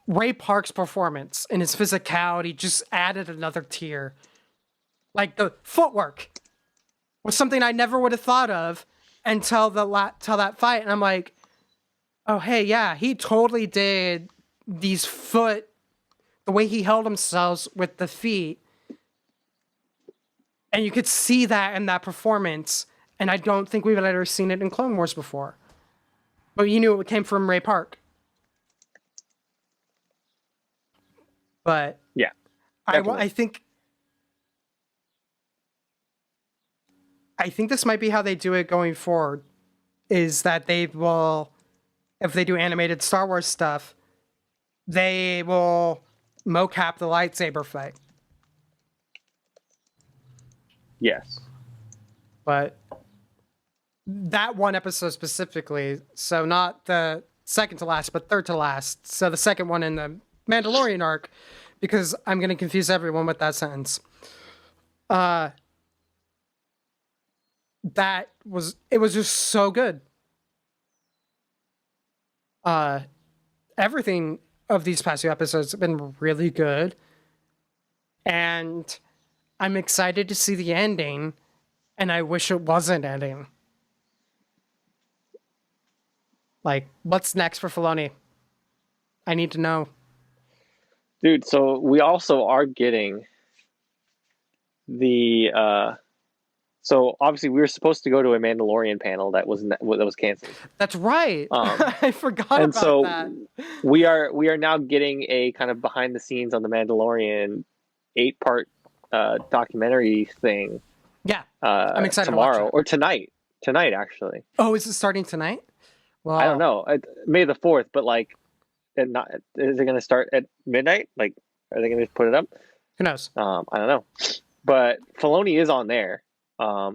[SPEAKER 1] Ray Park's performance and his physicality just added another tier. Like, the footwork was something I never would have thought of until that fight, and I'm like, oh hey, yeah, he totally did the way he held himself with the feet, and you could see that in that performance, and I don't think we've ever seen it in Clone Wars before. But you knew it came from Ray Park. But
[SPEAKER 2] Yeah.
[SPEAKER 1] I think this might be how they do it going forward, is that they will, if they do animated Star Wars stuff, they will mocap the lightsaber fight.
[SPEAKER 2] Yes.
[SPEAKER 1] But that one episode specifically, so not the second to last, but third to last. So the second one in the Mandalorian arc, because I'm going to confuse everyone with that sentence. It was just so good. Everything of these past 2 episodes have been really good. And I'm excited to see the ending, and I wish it wasn't ending. Like, what's next for Filoni? I need to know.
[SPEAKER 2] Dude, so we also are getting the so obviously we were supposed to go to a Mandalorian panel that was canceled.
[SPEAKER 1] That's right. I forgot
[SPEAKER 2] And
[SPEAKER 1] about
[SPEAKER 2] so
[SPEAKER 1] that.
[SPEAKER 2] we are now getting a kind of behind the scenes on the Mandalorian 8-part documentary thing.
[SPEAKER 1] Yeah, I'm excited
[SPEAKER 2] tomorrow
[SPEAKER 1] to watch it.
[SPEAKER 2] or tonight actually.
[SPEAKER 1] Oh, is it starting tonight?
[SPEAKER 2] I don't
[SPEAKER 1] Well,
[SPEAKER 2] know. May the 4th, but like, not is it going to start at midnight? Like, are they going to just put it up?
[SPEAKER 1] who knows?
[SPEAKER 2] I don't know. But Filoni is on there,
[SPEAKER 1] I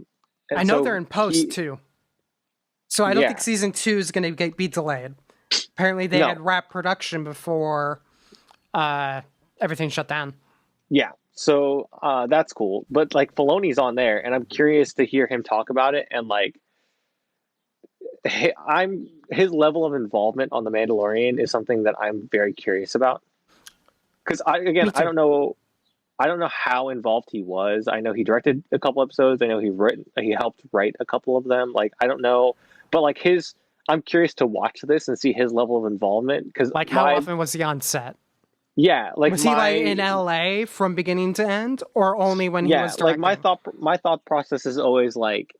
[SPEAKER 2] and
[SPEAKER 1] know
[SPEAKER 2] so
[SPEAKER 1] they're in post
[SPEAKER 2] he,
[SPEAKER 1] too. So I don't think
[SPEAKER 2] yeah,
[SPEAKER 1] season 2 is going to be delayed. Apparently, they had
[SPEAKER 2] no,
[SPEAKER 1] wrapped production before uh, everything shut down.
[SPEAKER 2] yeah. So that's cool. But like Filoni's on there, and I'm curious to hear him talk about it. And like, I'm his level of involvement on the Mandalorian is something that I'm very curious about. Because
[SPEAKER 1] Me
[SPEAKER 2] I
[SPEAKER 1] too.
[SPEAKER 2] don't know. I don't know how involved he was. I know he directed a couple episodes. I know he helped write a couple of them. Like I don't know, but like his, I'm curious to watch this and see his level of involvement because
[SPEAKER 1] Like, how often was he on set?
[SPEAKER 2] yeah, like
[SPEAKER 1] Was he like
[SPEAKER 2] my
[SPEAKER 1] in LA from beginning to end, or only when he
[SPEAKER 2] yeah,
[SPEAKER 1] was
[SPEAKER 2] like
[SPEAKER 1] directing?
[SPEAKER 2] my thought process is always like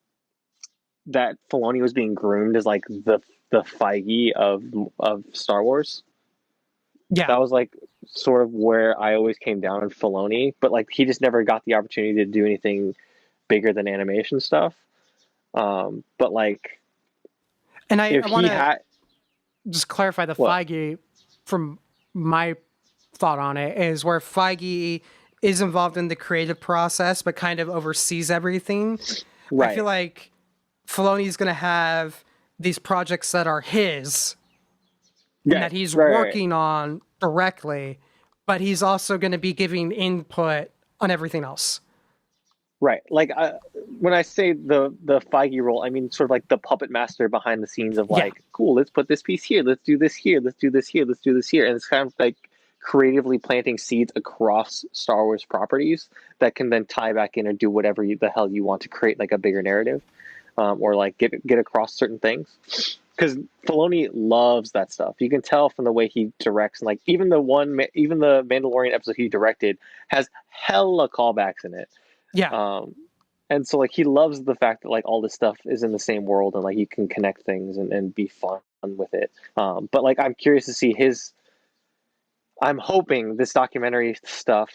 [SPEAKER 2] that Filoni was being groomed as like the Feige of Star Wars.
[SPEAKER 1] Yeah,
[SPEAKER 2] That was like sort of where I always came down on Filoni, but like he just never got the opportunity to do anything bigger than animation stuff. But like
[SPEAKER 1] and
[SPEAKER 2] if
[SPEAKER 1] I want
[SPEAKER 2] he
[SPEAKER 1] to
[SPEAKER 2] had
[SPEAKER 1] just clarify the
[SPEAKER 2] what?
[SPEAKER 1] Feige from my thought on it is where Feige is involved in the creative process, but kind of oversees everything. I feel
[SPEAKER 2] Right.
[SPEAKER 1] like Filoni's going to have these projects that are his and
[SPEAKER 2] Yeah.
[SPEAKER 1] that he's
[SPEAKER 2] Right.
[SPEAKER 1] working on directly, but he's also going to be giving input on everything else.
[SPEAKER 2] Right. Like when I say the Feige role, I mean sort of like the puppet master behind the scenes of
[SPEAKER 1] Yeah,
[SPEAKER 2] like, cool, let's put this piece here, let's do this here, let's do this here, let's do this here, and it's kind of like creatively planting seeds across Star Wars properties that can then tie back in or do whatever the hell you want to create like a bigger narrative, or like get across certain things. Because Filoni loves that stuff. You can tell from the way he directs, and like even the Mandalorian episode he directed has hella callbacks in it.
[SPEAKER 1] yeah.
[SPEAKER 2] Um, and so like he loves the fact that like all this stuff is in the same world and like you can connect things and be fun with it. But like I'm curious to see his. I'm hoping this documentary stuff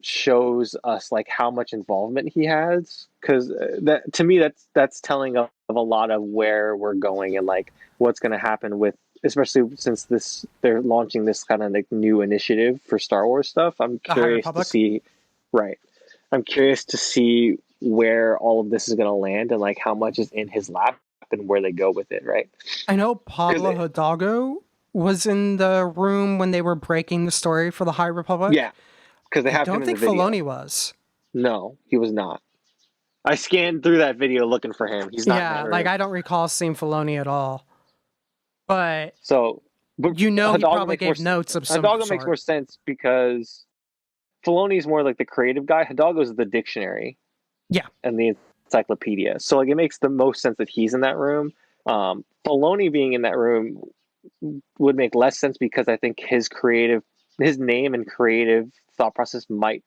[SPEAKER 2] shows us like how much involvement he has because that to me that's telling of a lot of where we're going and like what's going to happen with especially since this they're launching this kind of like new initiative for Star Wars stuff. I'm
[SPEAKER 1] The High
[SPEAKER 2] curious to
[SPEAKER 1] Republic.
[SPEAKER 2] see right. I'm curious to see where all of this is going to land and like how much is in his lap and where they go with it, right?
[SPEAKER 1] I know
[SPEAKER 2] 'Cause
[SPEAKER 1] Pablo Hidalgo was in the room when they were breaking the story for the High Republic.
[SPEAKER 2] yeah, because they
[SPEAKER 1] I
[SPEAKER 2] have him
[SPEAKER 1] don't
[SPEAKER 2] in the
[SPEAKER 1] think
[SPEAKER 2] video.
[SPEAKER 1] Filoni was.
[SPEAKER 2] No, he was not. I scanned through that video looking for him. He's not in that
[SPEAKER 1] Yeah, like
[SPEAKER 2] room.
[SPEAKER 1] I don't recall seeing Filoni at all. But
[SPEAKER 2] So, but
[SPEAKER 1] you know he
[SPEAKER 2] Hidalgo
[SPEAKER 1] probably
[SPEAKER 2] makes more
[SPEAKER 1] gave notes of some
[SPEAKER 2] Hidalgo makes more
[SPEAKER 1] sort.
[SPEAKER 2] sense because Filoni's more like the creative guy. Hidalgo's the dictionary
[SPEAKER 1] Yeah,
[SPEAKER 2] and the encyclopedia. So like it makes the most sense that he's in that room. Filoni being in that room would make less sense because I think his name and creative thought process might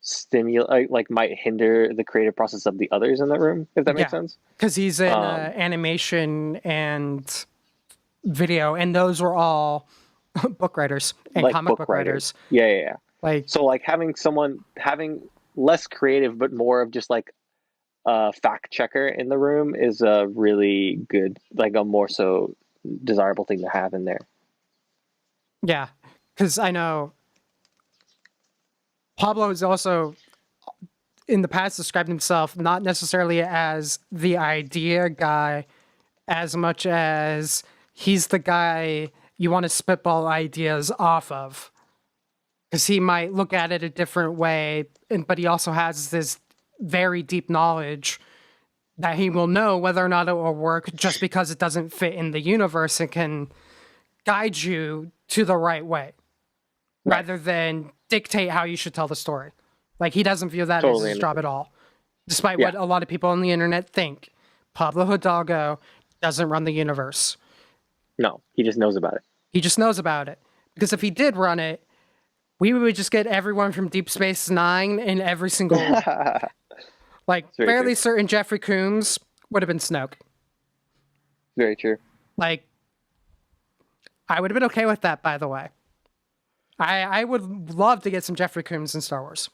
[SPEAKER 2] stimulate like might hinder the creative process of the others in that room, if that makes
[SPEAKER 1] yeah.
[SPEAKER 2] sense.
[SPEAKER 1] Because he's in
[SPEAKER 2] Um,
[SPEAKER 1] animation and video, and those were all book writers and
[SPEAKER 2] like
[SPEAKER 1] comic
[SPEAKER 2] book
[SPEAKER 1] book
[SPEAKER 2] writers.
[SPEAKER 1] writers.
[SPEAKER 2] Yeah.
[SPEAKER 1] Like,
[SPEAKER 2] So like having less creative but more of just like a fact checker in the room is a really good, like a more so desirable thing to have in there.
[SPEAKER 1] yeah. Because I know Pablo is also in the past described himself not necessarily as the idea guy as much as he's the guy you want to spitball ideas off of because he might look at it a different way but he also has this very deep knowledge that he will know whether or not it will work just because it doesn't fit in the universe and can guide you to the right way
[SPEAKER 2] Right.
[SPEAKER 1] rather than dictate how you should tell the story. Like he doesn't view that as
[SPEAKER 2] Totally
[SPEAKER 1] his job
[SPEAKER 2] understand.
[SPEAKER 1] at all, despite
[SPEAKER 2] Yeah.
[SPEAKER 1] what a lot of people on the internet think. Pablo Hidalgo doesn't run the universe.
[SPEAKER 2] No, he just knows about it.
[SPEAKER 1] He just knows about it. Because if he did run it, we would just get everyone from Deep Space Nine in every single one. Like
[SPEAKER 2] Very
[SPEAKER 1] fairly
[SPEAKER 2] true.
[SPEAKER 1] certain Jeffrey Combs would have been Snoke.
[SPEAKER 2] Very true.
[SPEAKER 1] Like I would have been okay with that, by the way. I would love to get some Jeffrey Combs in Star Wars.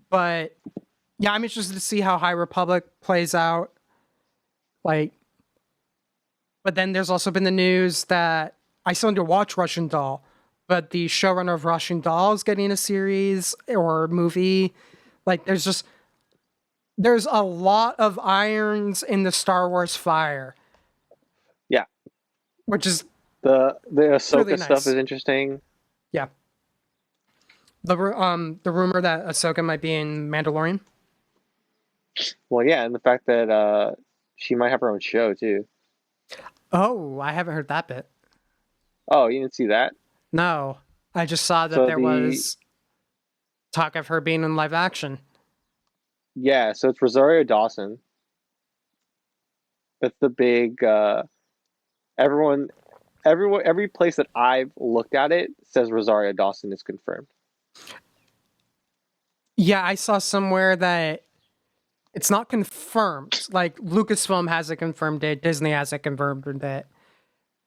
[SPEAKER 1] But yeah, I'm interested to see how High Republic plays out. Like, But then there's also been the news that I still need to watch Russian Doll, but the showrunner of Russian Doll is getting a series or movie. Like, there's a lot of irons in the Star Wars fire.
[SPEAKER 2] Yeah.
[SPEAKER 1] Which is
[SPEAKER 2] the Ahsoka
[SPEAKER 1] really nice.
[SPEAKER 2] stuff is interesting.
[SPEAKER 1] Yeah. The rumor that Ahsoka might be in Mandalorian.
[SPEAKER 2] Well, yeah, and the fact that she might have her own show too.
[SPEAKER 1] Oh, I haven't heard that bit.
[SPEAKER 2] Oh, you didn't see that?
[SPEAKER 1] No, I just saw that there was talk of her being in live action.
[SPEAKER 2] Yeah, so it's Rosario Dawson. That's the big every place that I've looked at it says Rosario Dawson is confirmed.
[SPEAKER 1] Yeah, I saw somewhere that it's not confirmed. Like, Lucasfilm hasn't confirmed it, Disney hasn't confirmed it.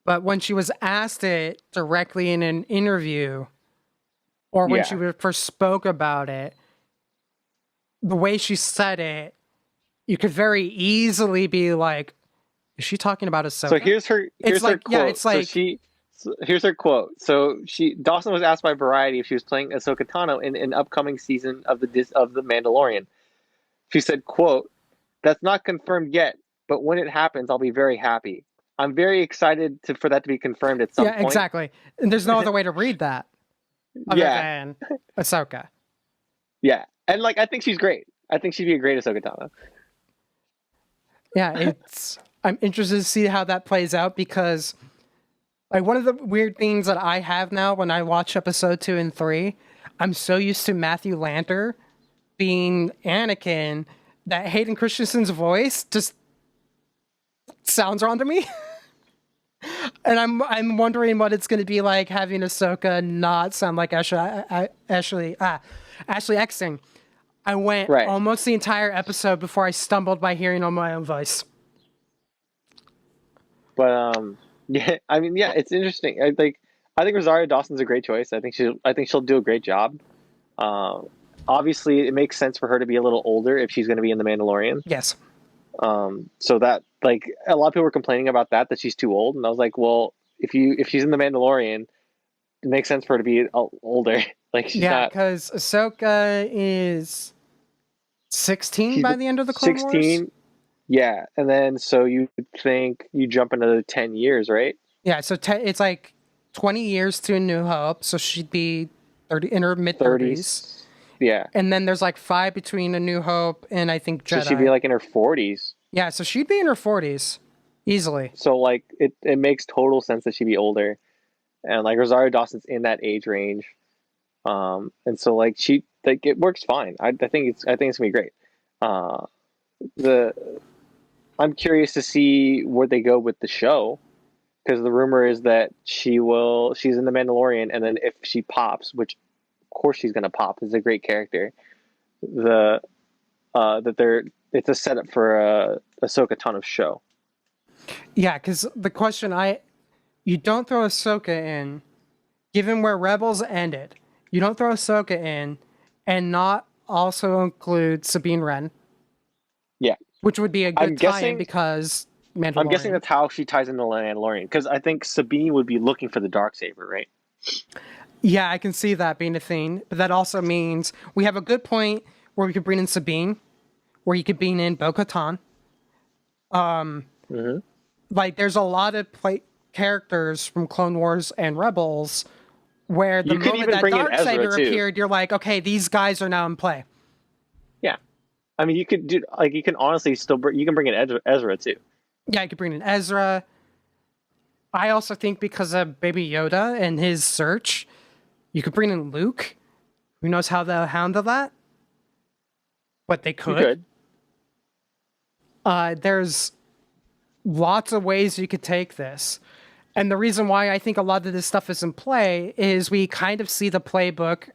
[SPEAKER 1] But when she was asked it directly in an interview, or when she first spoke about it, the way she said it, you could very easily be like, is she talking about Ahsoka?
[SPEAKER 2] So here's her quote.
[SPEAKER 1] Yeah, it's like,
[SPEAKER 2] here's her quote. So Dawson was asked by Variety if she was playing Ahsoka Tano in an upcoming season of the Mandalorian. She said, quote, "That's not confirmed yet, but when it happens, I'll be very happy. I'm very excited for that to be confirmed at some point."
[SPEAKER 1] Yeah, exactly. And there's no other way to read that other than Ahsoka.
[SPEAKER 2] Yeah. And like, I think she's great. I think she'd be a great Ahsoka Tano.
[SPEAKER 1] Yeah, I'm interested to see how that plays out, because like, one of the weird things that I have now when I watch episode 2 and 3, I'm so used to Matthew Lanter being Anakin that Hayden Christensen's voice just sounds wrong to me. And I'm wondering what it's going to be like having Ahsoka not sound like Ashley Eckstein. I went almost the entire episode before I stumbled by hearing on my own voice.
[SPEAKER 2] But yeah, I mean, yeah, it's interesting. I think Rosario Dawson's a great choice. I think she'll do a great job. Obviously, it makes sense for her to be a little older if she's going to be in The Mandalorian.
[SPEAKER 1] Yes.
[SPEAKER 2] So that, like, a lot of people were complaining about that she's too old, and I was like, well, if she's in The Mandalorian, it makes sense for her to be older. Like, she's not,
[SPEAKER 1] because Ahsoka is 16 by the end of the Clone
[SPEAKER 2] 16.
[SPEAKER 1] Wars.
[SPEAKER 2] Yeah, and then so you think you jump another 10 years, right?
[SPEAKER 1] Yeah, so it's like 20 years to A New Hope, so she'd be 30 in her mid-30s.
[SPEAKER 2] Yeah.
[SPEAKER 1] And then there's like 5 between A New Hope and I think Jedi.
[SPEAKER 2] So she'd be like in her 40s.
[SPEAKER 1] Yeah, so she'd be in her 40s easily.
[SPEAKER 2] So like it makes total sense that she'd be older. And like Rosario Dawson's in that age range. And so like it works fine. I think it's gonna be great. I'm curious to see where they go with the show, because the rumor is that she's in The Mandalorian, and then if she pops, which of course she's gonna pop, it's a great character, it's a setup for a Ahsoka Tano show.
[SPEAKER 1] Yeah, because the question you don't throw Ahsoka in, given where Rebels ended, you don't throw Ahsoka in and not also include Sabine Wren.
[SPEAKER 2] Yeah.
[SPEAKER 1] Which would be a good tie-in, because Mandalorian.
[SPEAKER 2] I'm guessing that's how she ties into Mandalorian, because I think Sabine would be looking for the Darksaber, right?
[SPEAKER 1] Yeah, I can see that being a thing, but that also means we have a good point where we could bring in Sabine, where you could bring in Bo-Katan. Like, there's a lot of characters from Clone Wars and Rebels where the moment that Darksaber appeared, you're like, okay, these guys are now in play.
[SPEAKER 2] Yeah. I mean, you can honestly you can bring in Ezra too.
[SPEAKER 1] Yeah, you could bring in Ezra. I also think because of Baby Yoda and his search, you could bring in Luke. Who knows how they'll handle that? But they could. There's lots of ways you could take this. And the reason why I think a lot of this stuff is in play is we kind of see the playbook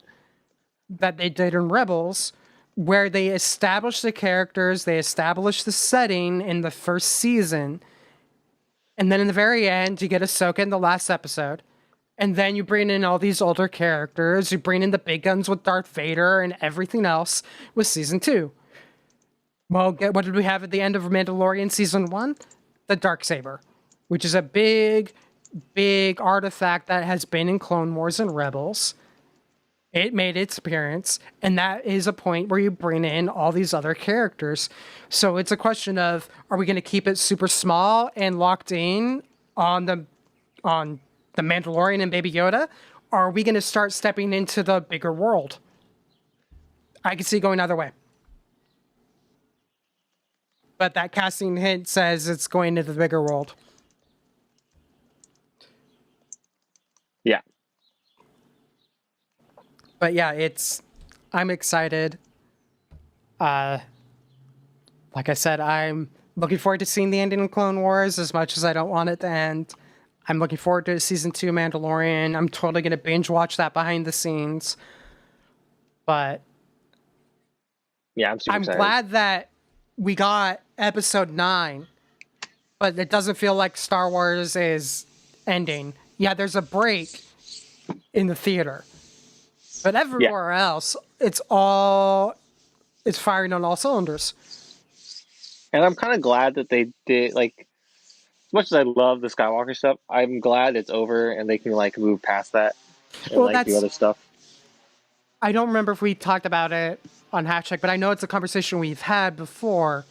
[SPEAKER 1] that they did in Rebels, where they established the characters, they established the setting in the first season, and then in the very end, you get Ahsoka in the last episode, and then you bring in all these older characters, you bring in the big guns with Darth Vader and everything else with Season 2. Well, what did we have at the end of Mandalorian Season 1? The Darksaber. which is a big, big artifact that has been in Clone Wars and Rebels. It made its appearance, and that is a point where you bring in all these other characters. So it's a question of, are we going to keep it super small and locked in on the Mandalorian and Baby Yoda? Or are we going to start stepping into the bigger world? I can see it going either way. But that casting hint says it's going into the bigger world.
[SPEAKER 2] Yeah.
[SPEAKER 1] But yeah, I'm excited. Like I said, I'm looking forward to seeing the ending of Clone Wars as much as I don't want it to end. I'm looking forward to season 2 Mandalorian. I'm totally going to binge watch that behind the scenes. But
[SPEAKER 2] Yeah, I'm super
[SPEAKER 1] I'm
[SPEAKER 2] excited.
[SPEAKER 1] glad that we got episode 9, but it doesn't feel like Star Wars is ending. Yeah, there's a break in the theater. But everywhere else, it's firing on all cylinders.
[SPEAKER 2] And I'm kind of glad that they did, like, as much as I love the Skywalker stuff, I'm glad it's over and they can, like, move past that and,
[SPEAKER 1] Well,
[SPEAKER 2] like, do other stuff.
[SPEAKER 1] I don't remember if we talked about it on Hashtag, but I know it's a conversation we've had before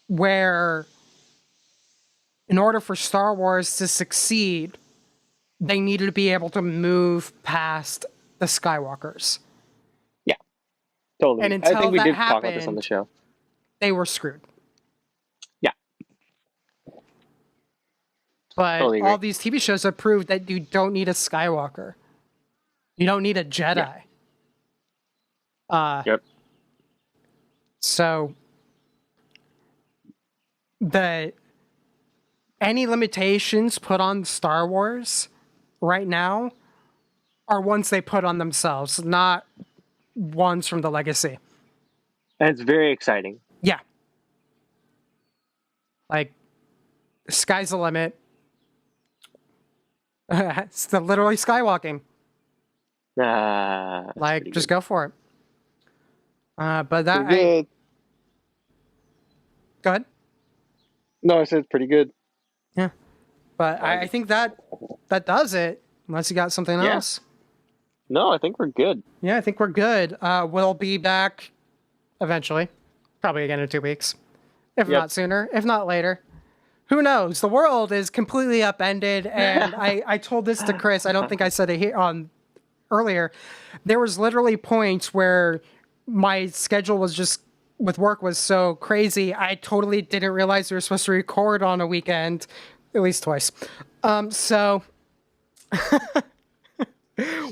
[SPEAKER 1] where in order for Star Wars to succeed, they needed to be able to move past the Skywalkers.
[SPEAKER 2] Yeah, totally.
[SPEAKER 1] And
[SPEAKER 2] I
[SPEAKER 1] until
[SPEAKER 2] think we
[SPEAKER 1] that
[SPEAKER 2] did talk about this on
[SPEAKER 1] happened,
[SPEAKER 2] the show.
[SPEAKER 1] They were screwed.
[SPEAKER 2] Yeah.
[SPEAKER 1] But
[SPEAKER 2] Totally agree.
[SPEAKER 1] all these TV shows have proved that you don't need a Skywalker. You don't need a Jedi.
[SPEAKER 2] Yep.
[SPEAKER 1] So any limitations put on Star Wars right now are ones they put on themselves, not ones from the legacy.
[SPEAKER 2] And it's very exciting.
[SPEAKER 1] Yeah. Like, the sky's the limit. It's literally skywalking.
[SPEAKER 2] That's
[SPEAKER 1] Like,
[SPEAKER 2] pretty
[SPEAKER 1] just
[SPEAKER 2] good.
[SPEAKER 1] go for it. But that...
[SPEAKER 2] Pretty good.
[SPEAKER 1] Go ahead.
[SPEAKER 2] No, I said it's pretty good.
[SPEAKER 1] Yeah. But I think that does it, unless you got something
[SPEAKER 2] Yeah.
[SPEAKER 1] else.
[SPEAKER 2] No, I think we're good.
[SPEAKER 1] Yeah, I think we're good. We'll be back eventually. Probably again in 2 weeks. If
[SPEAKER 2] Yep.
[SPEAKER 1] not sooner, if not later. Who knows? The world is completely upended, and I told this to Chris. I don't think I said it here on earlier. There was literally points where my schedule was just with work was so crazy. I totally didn't realize we were supposed to record on a weekend, at least twice. So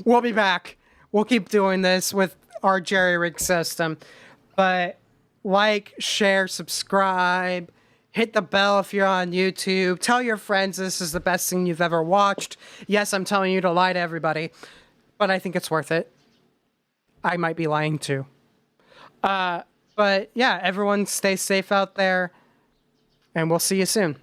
[SPEAKER 1] we'll be back. We'll keep doing this with our jerry rig system. But like, share, subscribe, hit the bell if you're on YouTube. Tell your friends this is the best thing you've ever watched. Yes, I'm telling you to lie to everybody, but I think it's worth it. I might be lying too. But yeah, everyone stay safe out there, and we'll see you soon.